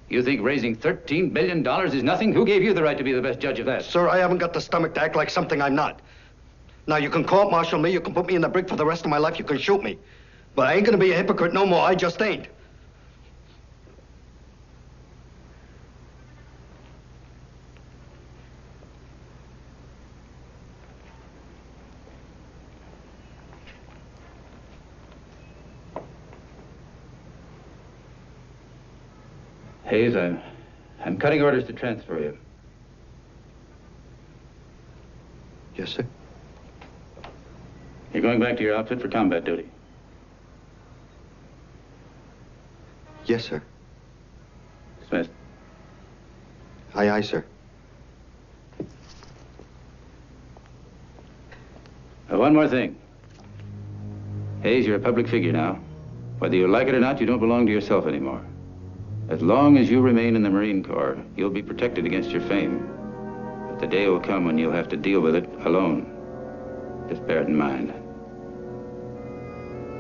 You think raising $13 billion is nothing? Who gave you the right to be the best judge of that? Sir, I haven't got the stomach to act like something I'm not. Now, you can court-martial me, you can put me in the brig for the rest of my life, you can shoot me. But I ain't gonna be a hypocrite no more, I just ain't. Hayes, I'm cutting orders to transfer you. Yes, sir. You're going back to your outfit for combat duty. Yes, sir. Dismissed. Aye, aye, sir. One more thing. Hayes, you're a public figure now. Whether you like it or not, you don't belong to yourself anymore. As long as you remain in the Marine Corps, you'll be protected against your fame. But the day will come when you'll have to deal with it alone. Just bear it in mind.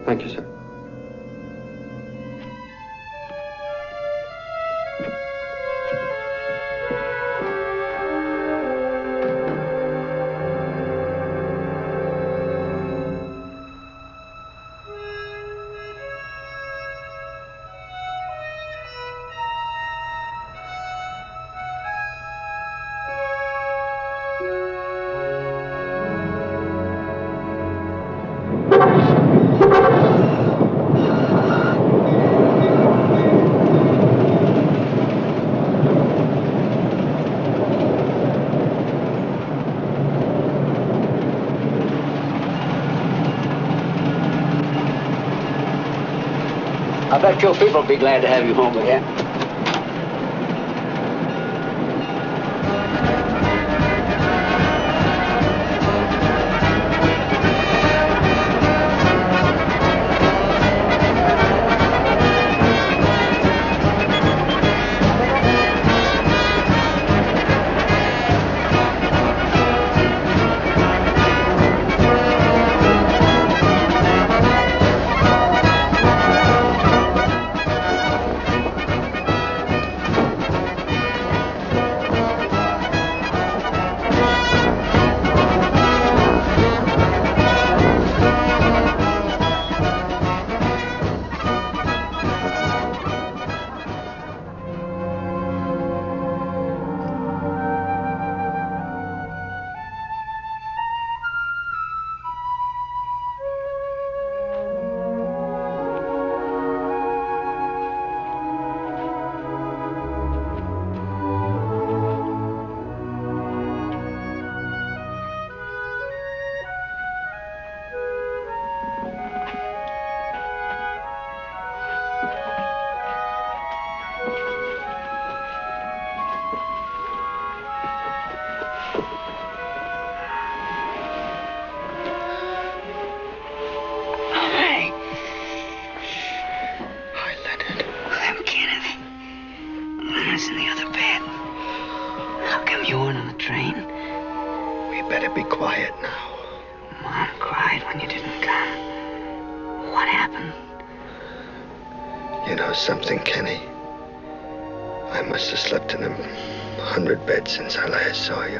Thank you, sir. I bet your people will be glad to have you home again. Something, Kenny. I must have slept in 100 beds since I last saw you.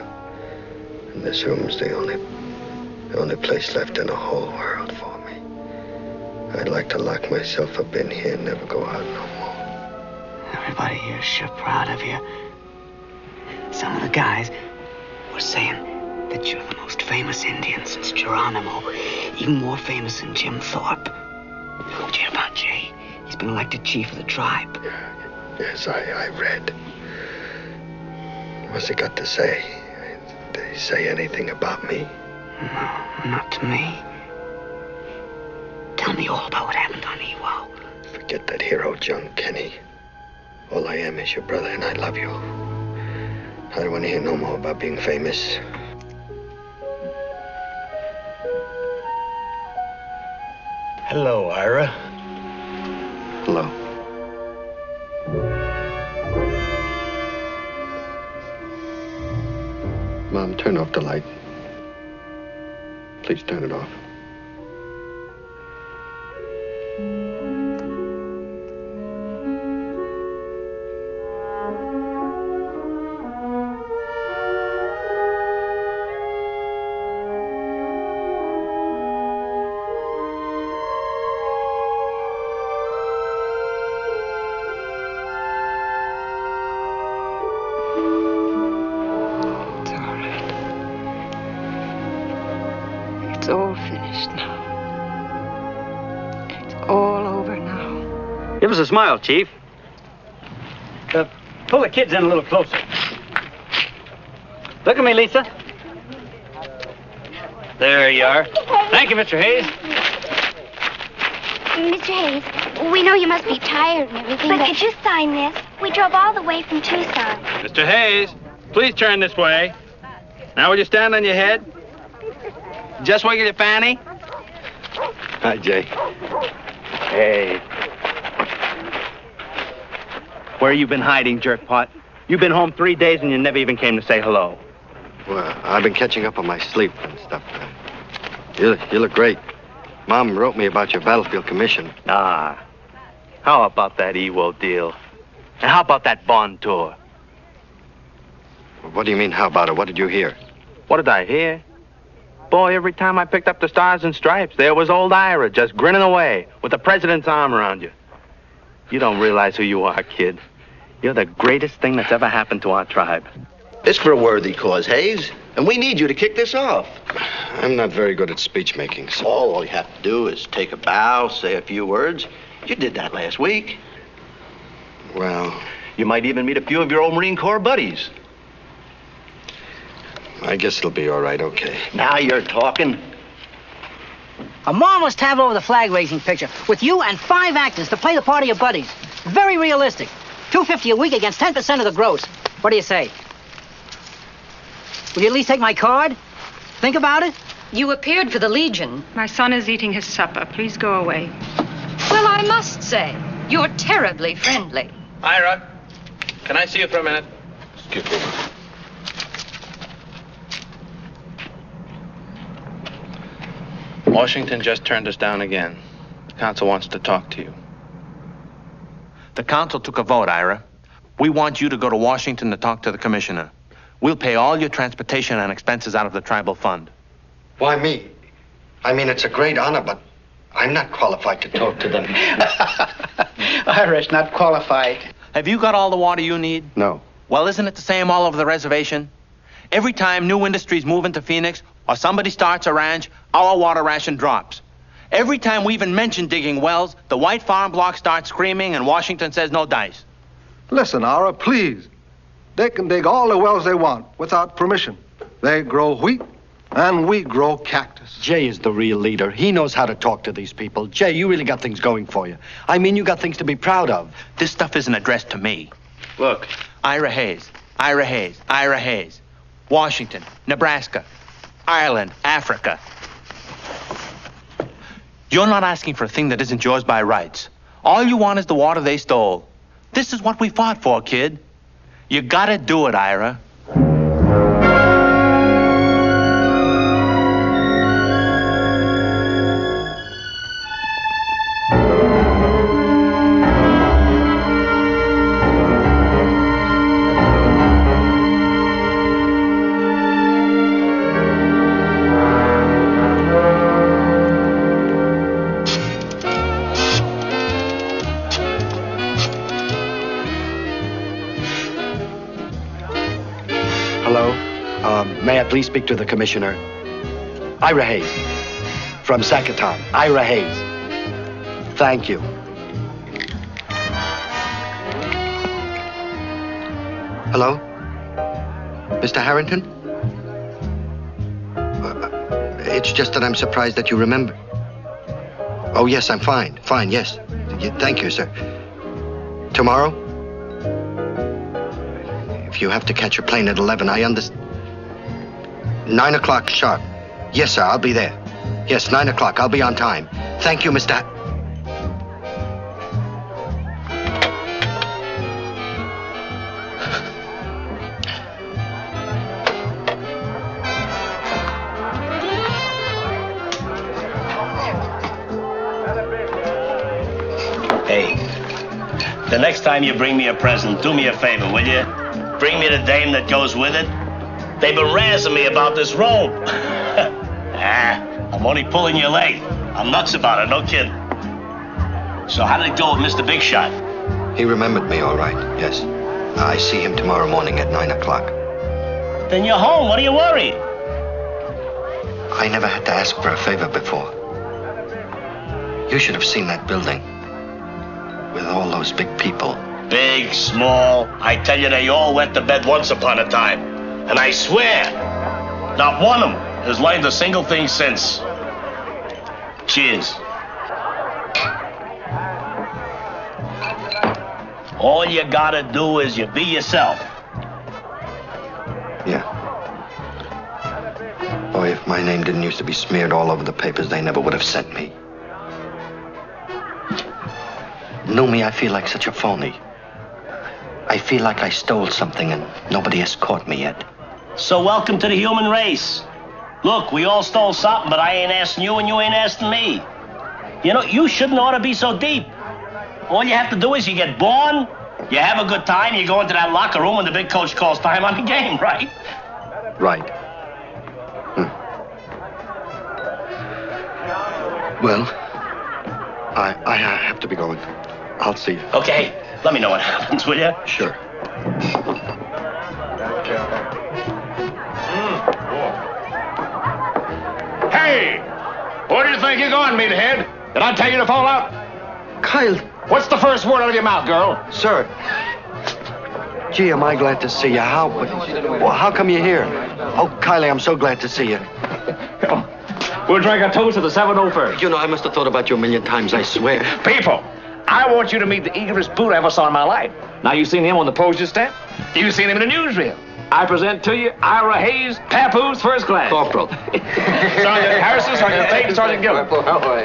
And this room's the only place left in the whole world for me. I'd like to lock myself up in here and never go out no more. Everybody here's sure proud of you. Some of the guys were saying that you're the most famous Indian since Geronimo. Even more famous than Jim Thorpe. What'd you hear about Jay? He's been elected chief of the tribe. Yes, I read. What's he got to say? Did he say anything about me? No, not to me. Tell me all about what happened on Iwo. Forget that hero junk, Kenny. All I am is your brother, and I love you. I don't want to hear no more about being famous. Hello, Ira. Hello. Mom, turn off the light. Please turn it off. It's all finished now. It's all over now. Give us a smile, Chief. Pull the kids in a little closer. Look at me, Lisa. There you are. Thank you, Mr. Hayes. Mr. Hayes, we know you must be tired and everything, but could you sign this? We drove all the way from Tucson. Mr. Hayes, please turn this way. Now will you stand on your head? Just wiggle your fanny. Hi, Jay. Hey. Where you been hiding, jerkpot? You've been home 3 days and you never even came to say hello. Well, I've been catching up on my sleep and stuff. You look great. Mom wrote me about your battlefield commission. Ah. How about that Iwo deal? And how about that Bond tour? What do you mean, how about it? What did you hear? What did I hear? Boy, every time I picked up the Stars and Stripes, there was old Ira just grinning away with the president's arm around you. You don't realize who you are, kid. You're the greatest thing that's ever happened to our tribe. It's for a worthy cause, Hayes, and we need you to kick this off. I'm not very good at speech making, so... All you have to do is take a bow, say a few words. You did that last week. Well... You might even meet a few of your old Marine Corps buddies. I guess it'll be all right, okay. Now you're talking. A marvelous tableau of the flag-raising picture with you and 5 actors to play the part of your buddies. Very realistic. $250 a week against 10% of the gross. What do you say? Will you at least take my card? Think about it? You appeared for the Legion. My son is eating his supper. Please go away. Well, I must say, you're terribly friendly. Ira, can I see you for a minute? Excuse me. Washington just turned us down again. The council wants to talk to you. The council took a vote, Ira. We want you to go to Washington to talk to the commissioner. We'll pay all your transportation and expenses out of the tribal fund. Why me? I mean, it's a great honor, but I'm not qualified to talk to them. Ira's not qualified. Have you got all the water you need? No. Well, isn't it the same all over the reservation? Every time new industries move into Phoenix or somebody starts a ranch, our water ration drops. Every time we even mention digging wells, the white farm bloc starts screaming and Washington says no dice. Listen, Ira, please. They can dig all the wells they want without permission. They grow wheat, and we grow cactus. Jay is the real leader. He knows how to talk to these people. Jay, you really got things going for you. I mean, you got things to be proud of. This stuff isn't addressed to me. Look. Ira Hayes, Ira Hayes, Ira Hayes. Washington, Nebraska, Ireland, Africa. You're not asking for a thing that isn't yours by rights. All you want is the water they stole. This is what we fought for, kid. You gotta do it, Ira. May I please speak to the commissioner? Ira Hayes. From Sacaton. Ira Hayes. Thank you. Hello? Mr. Harrington? It's just that I'm surprised that you remember. Oh, yes, I'm fine. Fine, yes. Thank you, sir. Tomorrow? If you have to catch a plane at 11, I understand. 9 o'clock sharp. Yes, sir, I'll be there. Yes, 9 o'clock. I'll be on time. Thank you, Mr. Hey, the next time you bring me a present, do me a favor, will you? Bring me the dame that goes with it. They've been razzing me about this robe. I'm only pulling your leg. I'm nuts about it, no kidding. So how did it go with Mr. Big Shot? He remembered me all right, yes. I see him tomorrow morning at 9 o'clock. Then you're home. What are you worried? I never had to ask for a favor before. You should have seen that building. With all those big people. Big, small, I tell you, they all went to bed once upon a time. And I swear, not one of them has learned a single thing since. Cheers. All you gotta do is you be yourself. Yeah. Boy, if my name didn't used to be smeared all over the papers, they never would have sent me. Know me, I feel like such a phony. I feel like I stole something and nobody has caught me yet. So welcome to the human race. Look, we all stole something, but I ain't asking you and you ain't asking me. You know, you shouldn't ought to be so deep. All you have to do is you get born, you have a good time, you go into that locker room when the big coach calls time on the game, right? Right. Well, I have to be going. I'll see you. Okay, let me know what happens, will you? Sure. Hey! Where do you think you're going, meathead? Did I tell you to fall out? Kyle! What's the first word out of your mouth, girl? Sir. Gee, am I glad to see you. How come you're here? Oh, Kylie, I'm so glad to see you. We'll drink a toast to the 701st. You know, I must have thought about you a million times, I swear. People, I want you to meet the eagerest boot I ever saw in my life. Now, you seen him on the postage stamp? You seen him in the newsreel. I present to you Ira Hayes, Papoose First Class. Corporal. Sergeant Harrison, Sergeant Tate, and Sergeant Gilbert.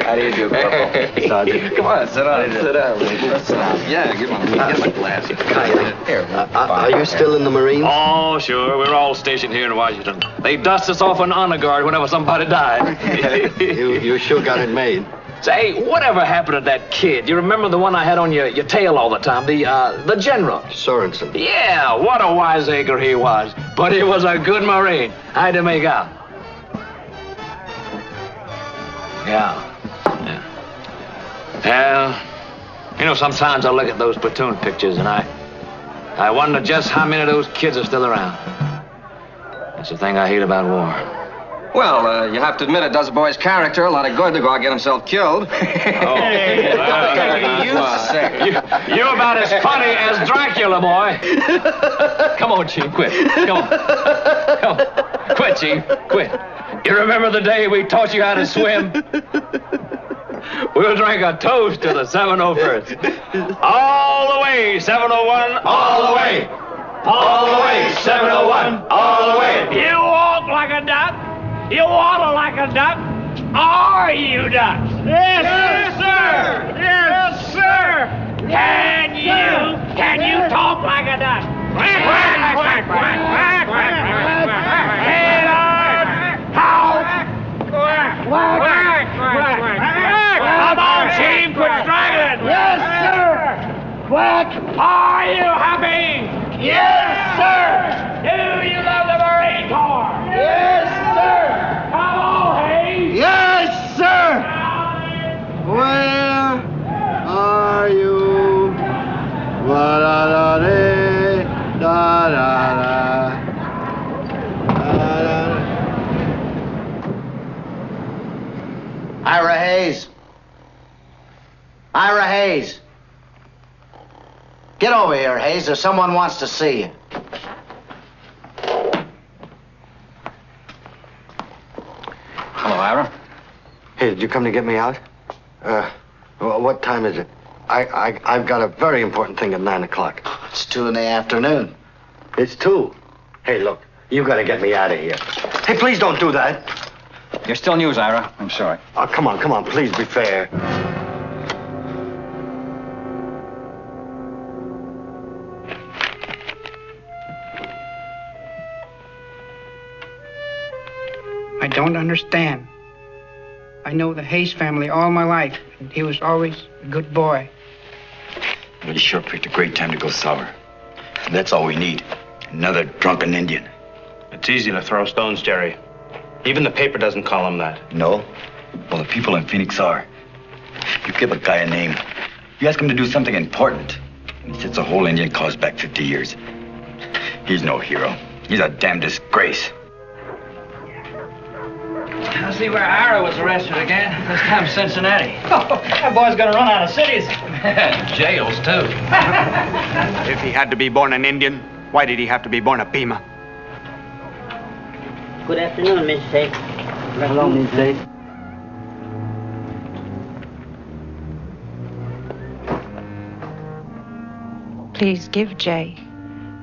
How do you do, Corporal? Sergeant. Come on, sit down. Sit down. Yeah, give him a glass. Kylie. Here. Are you still in the Marines? Oh, sure. We're all stationed here in Washington. They dust us off on honor guard whenever somebody died. you sure got it made. Say, whatever happened to that kid? You remember the one I had on your tail all the time? The general. Sorenson. Yeah, what a wiseacre he was. But he was a good Marine. I had to make out. Yeah. Well, you know, sometimes I look at those platoon pictures and I wonder just how many of those kids are still around. That's the thing I hate about war. Well, you have to admit it does a boy's character a lot of good to go out and get himself killed. You're about as funny as Dracula, boy. Come on, Chief, quit. Come on. Quit, Chief, quit. You remember the day we taught you how to swim? We'll drink a toast to the 701st. All the way, 701, all the way. All the way, 701, all the way. You walk like a duck. You waddle like a duck. Are you ducks? Yes, sir. Yes, sir. Can you talk like a duck? Quack, quack, quack, quack, quack, quack, quack. Hey, Lord. How? Quack, quack, quack, quack. Come on, Chief, quit straggling. Yes, sir. Quack. Are you happy? Yes, sir. Do you love the Marine Corps? Yes, sir. Come on, Hayes. Yes, sir. Where are you? Ira Hayes. Ira Hayes. Get over here, Hayes. There's someone wants to see you. Hello, Ira. Hey, did you come to get me out? What time is it? I've got a very important thing at 9 o'clock. It's 2 in the afternoon. It's 2. Hey, look, you got to get me out of here. Hey, please don't do that. You're still news, Ira. I'm sorry. Oh, come on, please be fair. I don't understand. I know the Hayes family all my life, and he was always a good boy. Well, you sure picked a great time to go sour. And that's all we need. Another drunken Indian. It's easy to throw stones, Jerry. Even the paper doesn't call him that. No? Well, the people in Phoenix are. You give a guy a name. You ask him to do something important. And he sets the whole Indian cause back 50 years. He's no hero. He's a damn disgrace. I see where Ira was arrested again. This time Cincinnati. Oh, that boy's gonna run out of cities. Jails, too. If he had to be born an Indian, why did he have to be born a Pima? Good afternoon, Miss Tate. Hello, Miss Tate. Please give Jay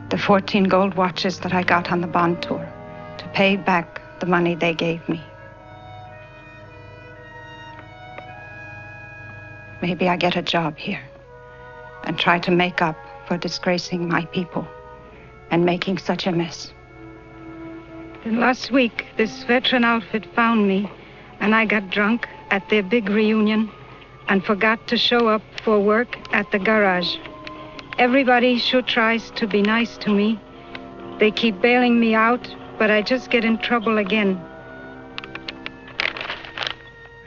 the 14 gold watches that I got on the bond tour to pay back the money they gave me. Maybe I get a job here and try to make up for disgracing my people and making such a mess. Then last week, this veteran outfit found me, and I got drunk at their big reunion and forgot to show up for work at the garage. Everybody sure tries to be nice to me. They keep bailing me out, but I just get in trouble again.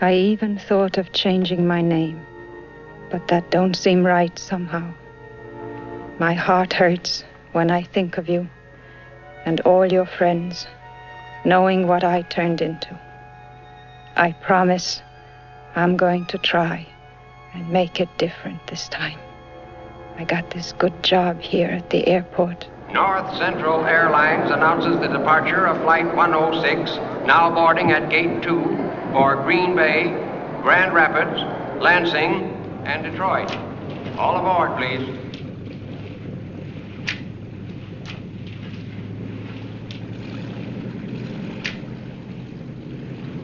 I even thought of changing my name, but that don't seem right somehow. My heart hurts when I think of you and all your friends, knowing what I turned into. I promise I'm going to try and make it different this time. I got this good job here at the airport. North Central Airlines announces the departure of Flight 106, now boarding at Gate 2 for Green Bay, Grand Rapids, Lansing, and Detroit. All aboard, please.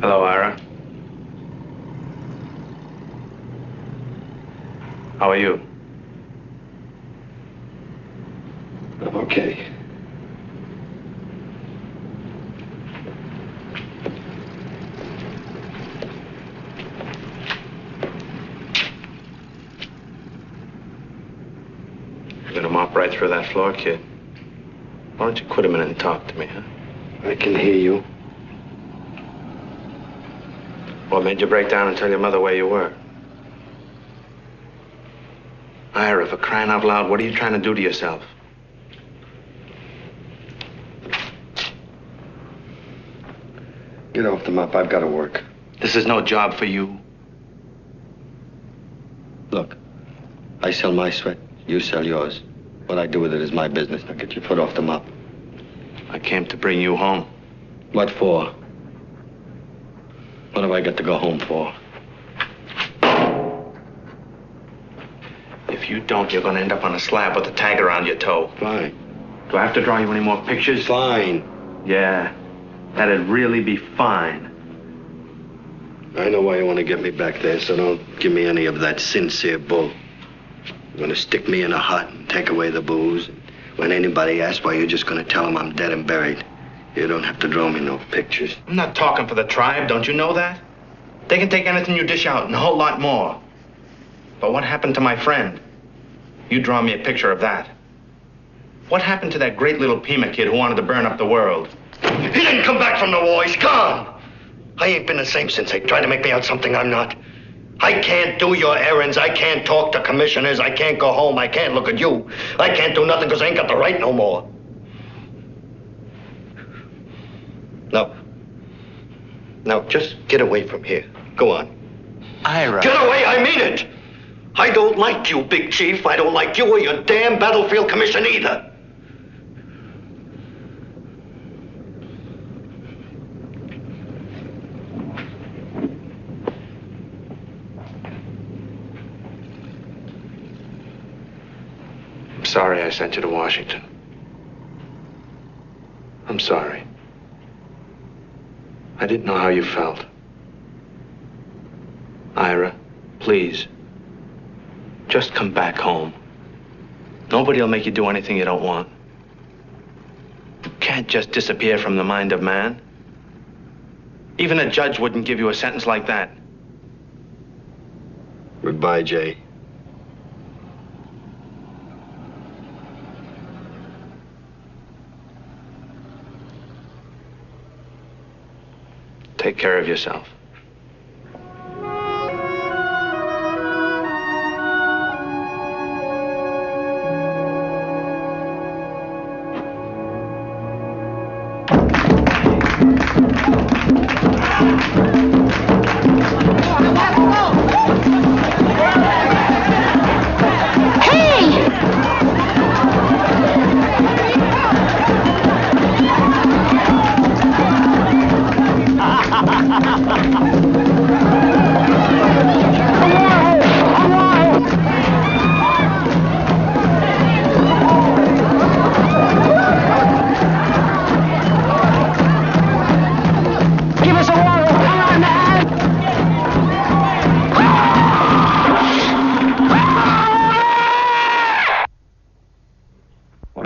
Hello, Ira. How are you? I'm okay. You're gonna mop right through that floor, kid. Why don't you quit a minute and talk to me, huh? I can hear you. What made you break down and tell your mother where you were? Ira, for crying out loud, what are you trying to do to yourself? Get off the mop. I've got to work. This is no job for you. Look, I sell my sweat. You sell yours. What I do with it is my business. Now get your foot off the mop. I came to bring you home. What for? What have I got to go home for? If you don't, you're going to end up on a slab with a tag around your toe. Fine. Do I have to draw you any more pictures? Fine. Yeah, that'd really be fine. I know why you want to get me back there, so don't give me any of that sincere bull. You're going to stick me in a hut and take away the booze. When anybody asks why, you're just going to tell them I'm dead and buried. You don't have to draw me no pictures. I'm not talking for the tribe, don't you know that? They can take anything you dish out and a whole lot more. But what happened to my friend? You draw me a picture of that. What happened to that great little Pima kid who wanted to burn up the world? He didn't come back from the war. He's gone. I ain't been the same since they tried to make me out something I'm not. I can't do your errands. I can't talk to commissioners. I can't go home. I can't look at you. I can't do nothing because I ain't got the right no more. Now, just get away from here. Go on. Ira. Get away, I mean it. I don't like you, Big Chief. I don't like you or your damn battlefield commission either. I'm sorry I sent you to Washington. I'm sorry. I didn't know how you felt. Ira, please. Just come back home. Nobody will make you do anything you don't want. You can't just disappear from the mind of man. Even a judge wouldn't give you a sentence like that. Goodbye, Jay. Take care of yourself.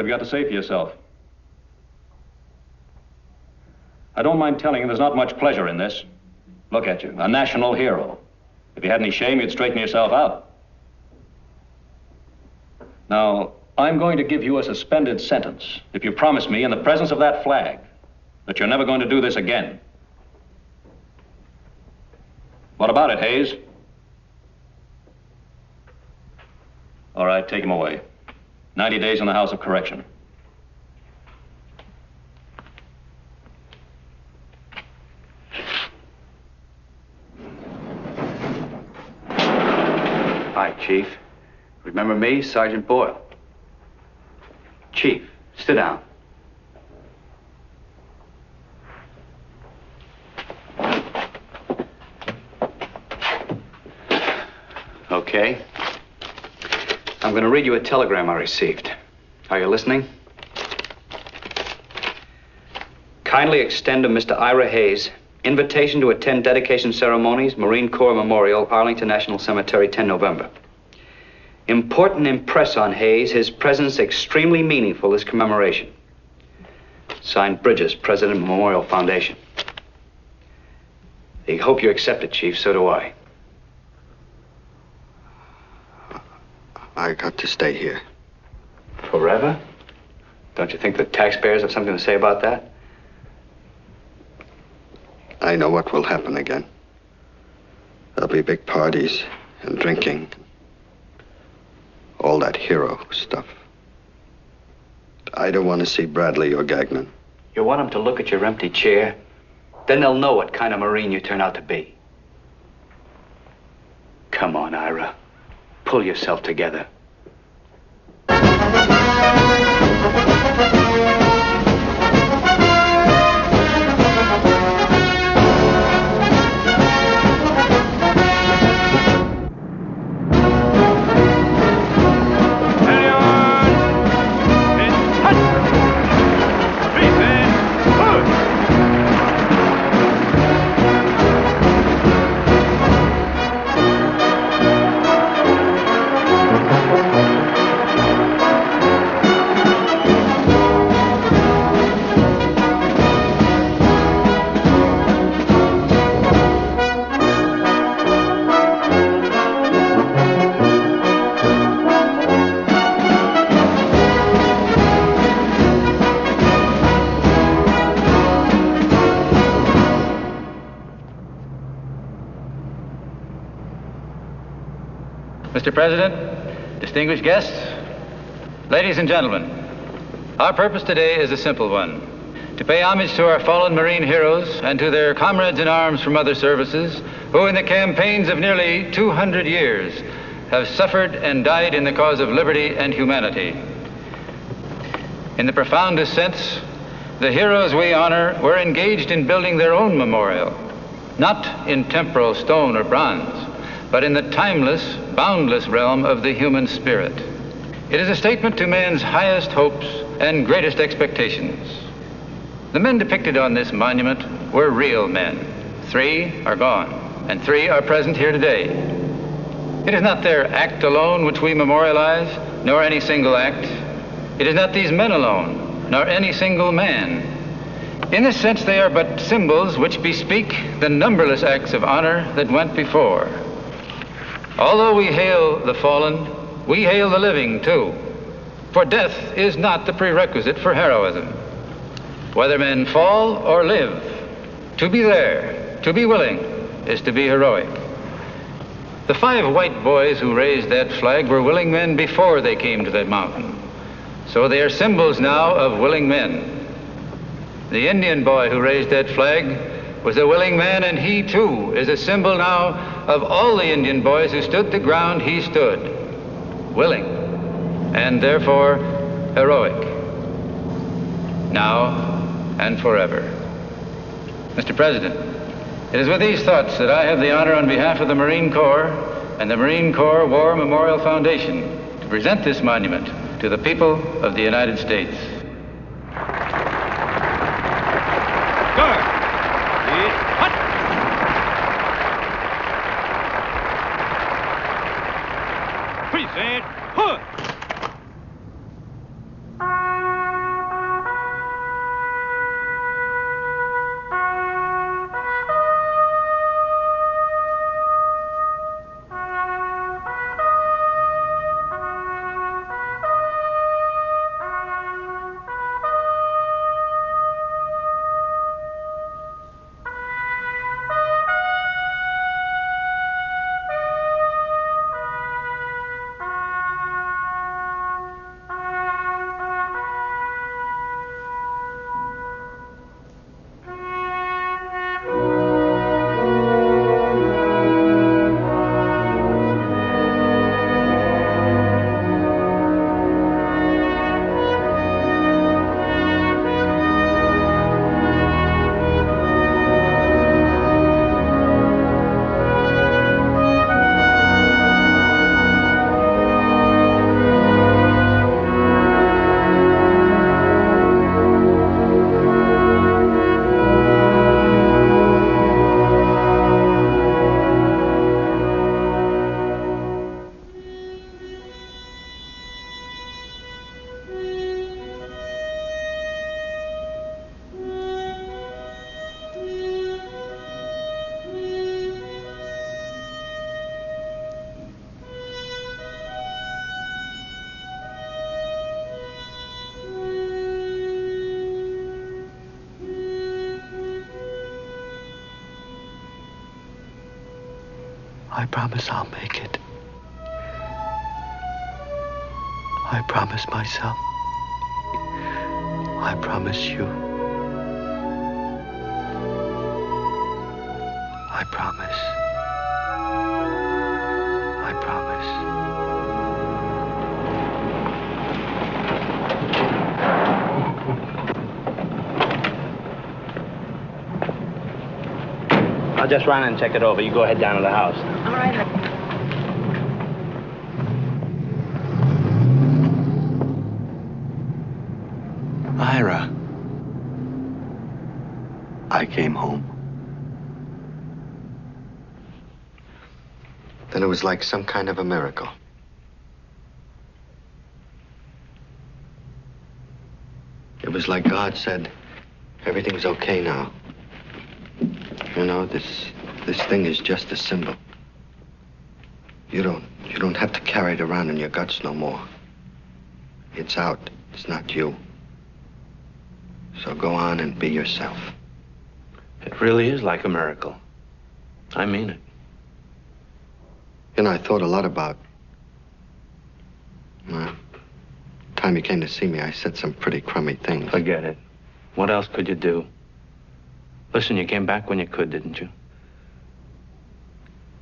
you got to say for yourself? I don't mind telling you there's not much pleasure in this. Look at you, a national hero. If you had any shame, you'd straighten yourself out. Now, I'm going to give you a suspended sentence if you promise me in the presence of that flag that you're never going to do this again. What about it, Hayes? All right, take him away. 90 days in the House of Correction. Hi, Chief. Remember me, Sergeant Boyle? Chief, sit down. Okay. I'm going to read you a telegram I received. Are you listening? Kindly extend to Mr. Ira Hayes invitation to attend dedication ceremonies, Marine Corps Memorial, Arlington National Cemetery, 10 November. Important impress on Hayes, his presence extremely meaningful this commemoration. Signed Bridges, President Memorial Foundation. I hope you accept it, Chief. So do I. I got to stay here. Forever? Don't you think the taxpayers have something to say about that? I know what will happen again. There'll be big parties and drinking. All that hero stuff. I don't want to see Bradley or Gagnon. You want them to look at your empty chair? Then they'll know what kind of Marine you turn out to be. Come on, Ira. Pull yourself together. Mr. President, distinguished guests, ladies and gentlemen, our purpose today is a simple one: to pay homage to our fallen Marine heroes and to their comrades in arms from other services who in the campaigns of nearly 200 years have suffered and died in the cause of liberty and humanity. In the profoundest sense, the heroes we honor were engaged in building their own memorial, not in temporal stone or bronze, but in the timeless, boundless realm of the human spirit. It is a statement to man's highest hopes and greatest expectations. The men depicted on this monument were real men. 3 are gone, and 3 are present here today. It is not their act alone which we memorialize, nor any single act. It is not these men alone, nor any single man. In this sense, they are but symbols which bespeak the numberless acts of honor that went before. Although we hail the fallen, we hail the living too. For death is not the prerequisite for heroism. Whether men fall or live, to be there, to be willing, is to be heroic. The 5 white boys who raised that flag were willing men before they came to that mountain. So they are symbols now of willing men. The Indian boy who raised that flag was a willing man, and he too is a symbol now of all the Indian boys who stood the ground he stood, willing, and therefore heroic, now and forever. Mr. President, it is with these thoughts that I have the honor on behalf of the Marine Corps and the Marine Corps War Memorial Foundation to present this monument to the people of the United States. Present, I promise I'll make it. I promise myself. I promise you. I promise. I promise. I'll just run and check it over. You go ahead down to the house. All right. Ira. I came home. Then it was like some kind of a miracle. It was like God said, everything's okay now. You know, this thing is just a symbol. You don't have to carry it around in your guts no more. It's out. It's not you. So go on and be yourself. It really is like a miracle. I mean it. You know, I thought a lot about... Well, the time you came to see me, I said some pretty crummy things. Forget it. What else could you do? Listen, you came back when you could, didn't you?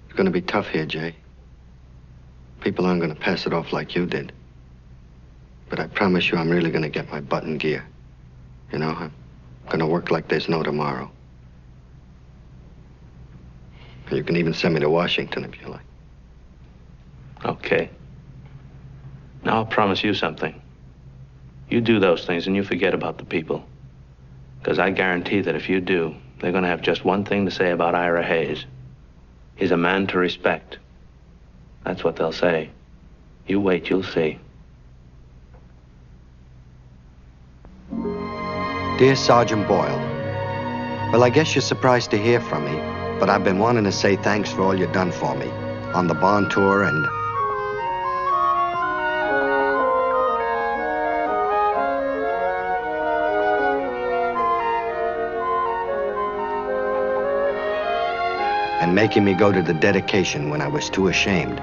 It's gonna be tough here, Jay. People aren't gonna pass it off like you did. But I promise you I'm really gonna get my butt in gear. You know, I'm gonna work like there's no tomorrow. You can even send me to Washington if you like. Okay. Now I'll promise you something. You do those things and you forget about the people. Because I guarantee that if you do, they're gonna have just one thing to say about Ira Hayes. He's a man to respect. That's what they'll say. You wait, you'll see. Dear Sergeant Boyle, well, I guess you're surprised to hear from me, but I've been wanting to say thanks for all you've done for me on the bond tour and... and making me go to the dedication when I was too ashamed.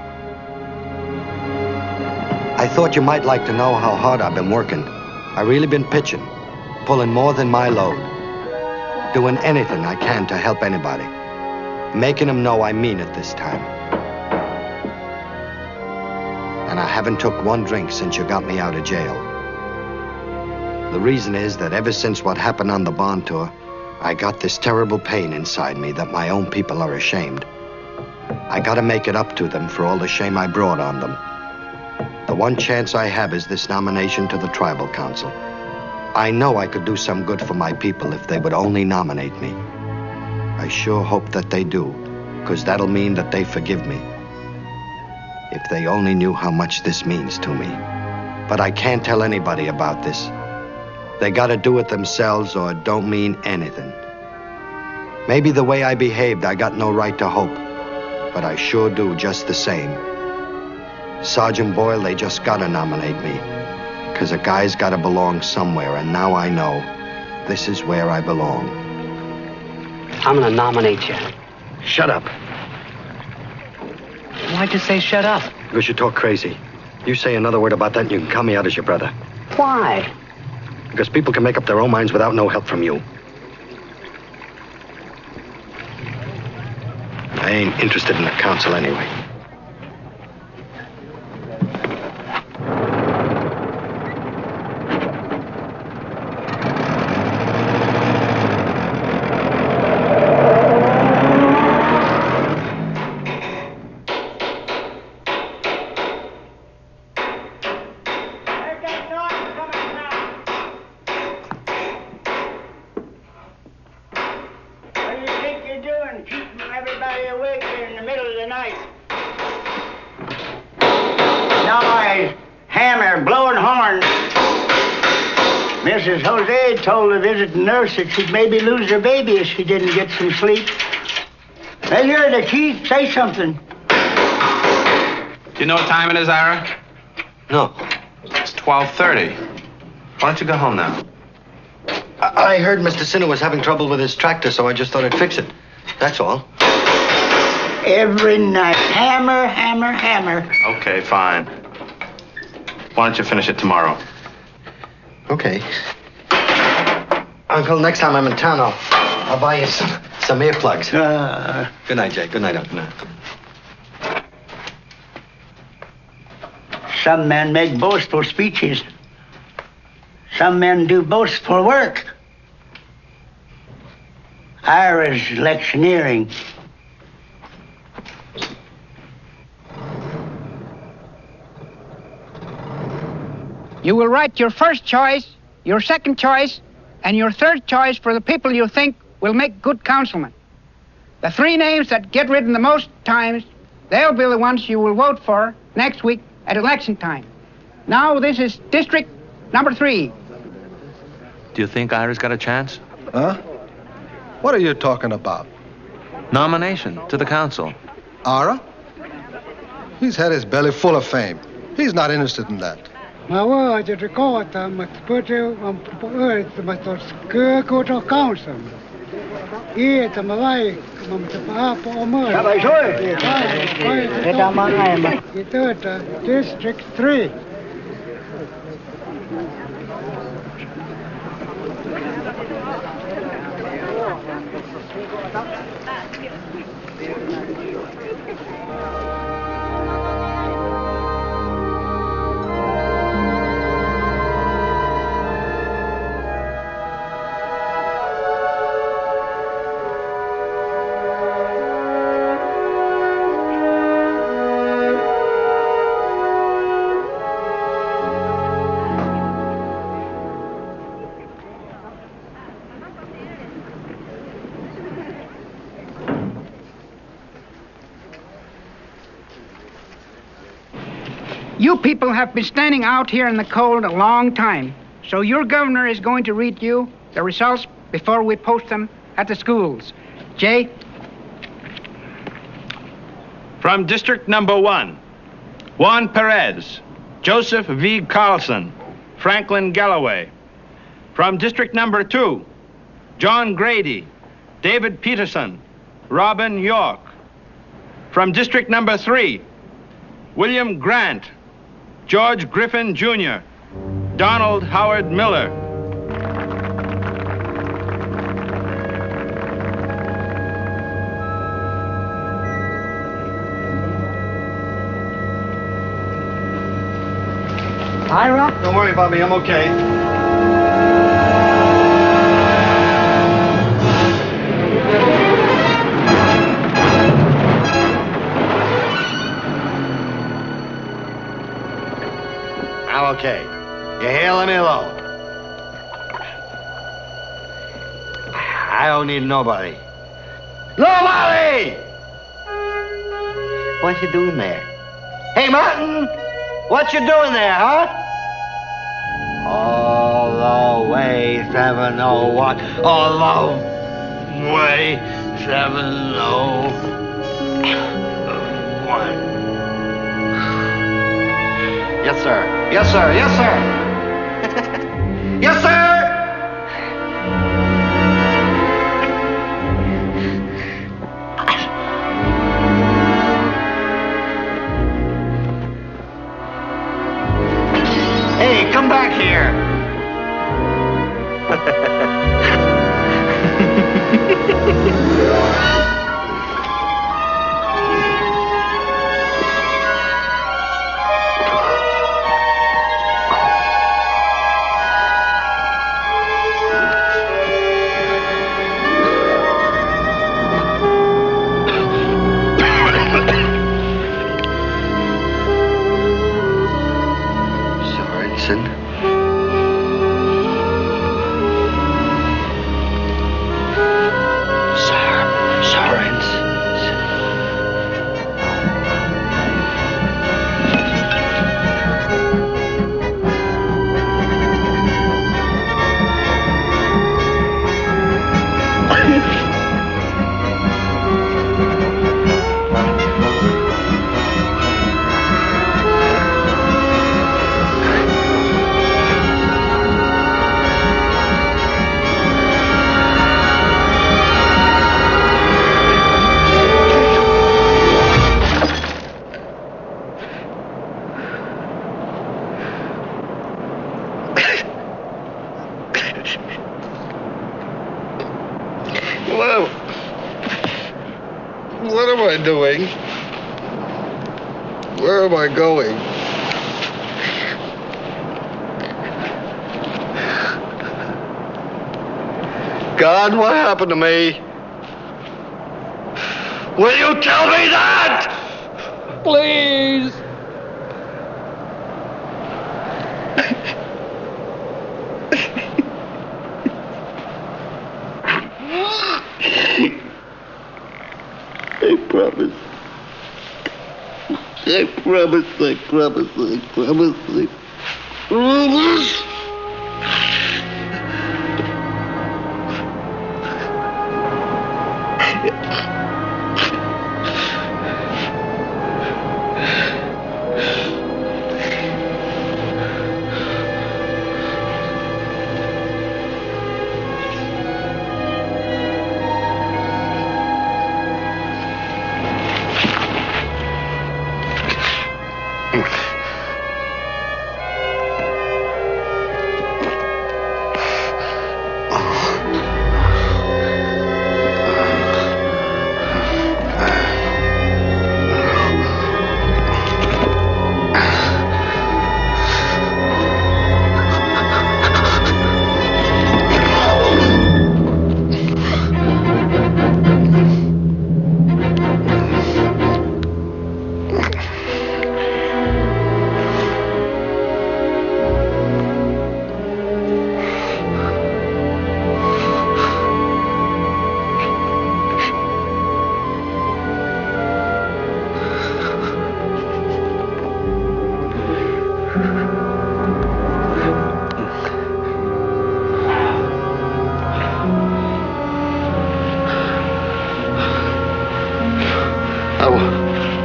I thought you might like to know how hard I've been working. I really been pitching, pulling more than my load, doing anything I can to help anybody, making them know I mean it this time. And I haven't took one drink since you got me out of jail. The reason is that ever since what happened on the bond tour, I got this terrible pain inside me that my own people are ashamed. I gotta make it up to them for all the shame I brought on them. The one chance I have is this nomination to the tribal council. I know I could do some good for my people if they would only nominate me. I sure hope that they do, because that'll mean that they forgive me. If they only knew how much this means to me. But I can't tell anybody about this. They gotta do it themselves or it don't mean anything. Maybe the way I behaved, I got no right to hope, but I sure do just the same. Sergeant Boyle, they just gotta nominate me, because a guy's gotta belong somewhere, and now I know this is where I belong. I'm gonna nominate you. Shut up. Why'd you say shut up? Because you talk crazy. You say another word about that and you can count me out as your brother. Why? Because people can make up their own minds without no help from you. I ain't interested in the council anyway. Mrs. Jose told the visiting nurse that she'd maybe lose her baby if she didn't get some sleep. Well, you're the chief. Say something. Do you know what time it is, Ira? No. It's 12:30. Why don't you go home now? I heard Mr. Sinner was having trouble with his tractor, so I just thought I'd fix it. That's all. Every night. Hammer, hammer, hammer. Okay, fine. Why don't you finish it tomorrow? Okay. Uncle, next time I'm in town, I'll buy you some earplugs. Good night, Jay. Good night, Uncle. Good night. Some men make boastful speeches. Some men do boastful work. Ira's electioneering. You will write your first choice, your second choice, and your third choice for the people you think will make good councilmen. The 3 names that get written the most times, they'll be the ones you will vote for next week at election time. Now, this is District number 3. Do you think Ira's got a chance? Huh? What are you talking about? Nomination to the council. Ira? He's had his belly full of fame. He's not interested in that. Maar wat je record met putte om met ons goed op council. Hier te mij om te papen om maar. Daarbij zo. Het allemaal nemen. Je doet District 3. You people have been standing out here in the cold a long time, so your governor is going to read you the results before we post them at the schools. Jay? From District number 1, Juan Perez, Joseph V. Carlson, Franklin Galloway. From District number 2, John Grady, David Peterson, Robin York. From District number 3, William Grant, George Griffin Jr., Donald Howard Miller. Ira? Don't worry about me. I'm okay. I'm okay. You hear? Let me alone. I don't need nobody. Nobody! What you doing there? Hey, Martin! What you doing there, huh? All the way 701. All the way 701. Yes, sir. Yes, sir. Yes, sir. Yes, sir! Hey, come back here. am I doing? Where am I going? God, what happened to me? Will you tell me that? Please. I promise. I promise, I promise, I promise, I promise.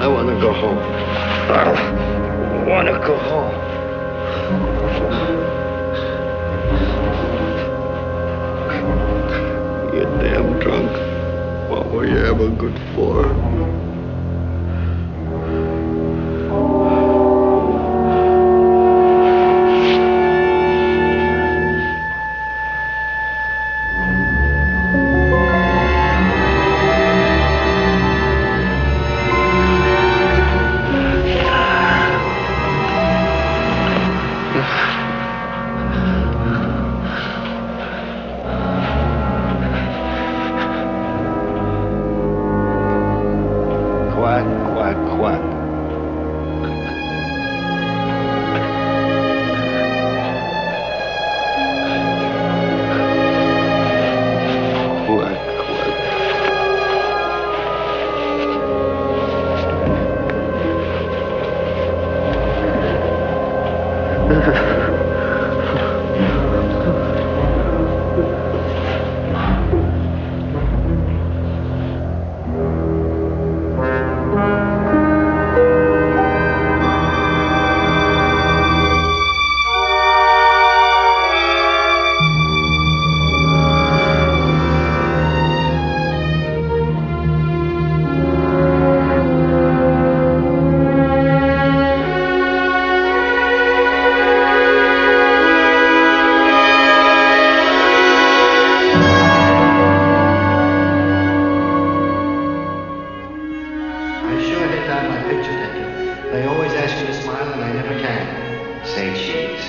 I want to go home. I want to go home. You're damn drunk. What were you ever good for? Quack, quack, quack. Quack, quack. They always ask you to smile, and I never can. Say cheese.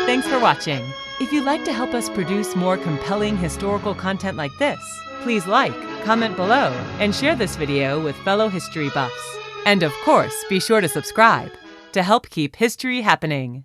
Thanks for watching. If you'd like to help us produce more compelling historical content like this, please like, comment below, and share this video with fellow history buffs. And of course, be sure to subscribe to help keep history happening.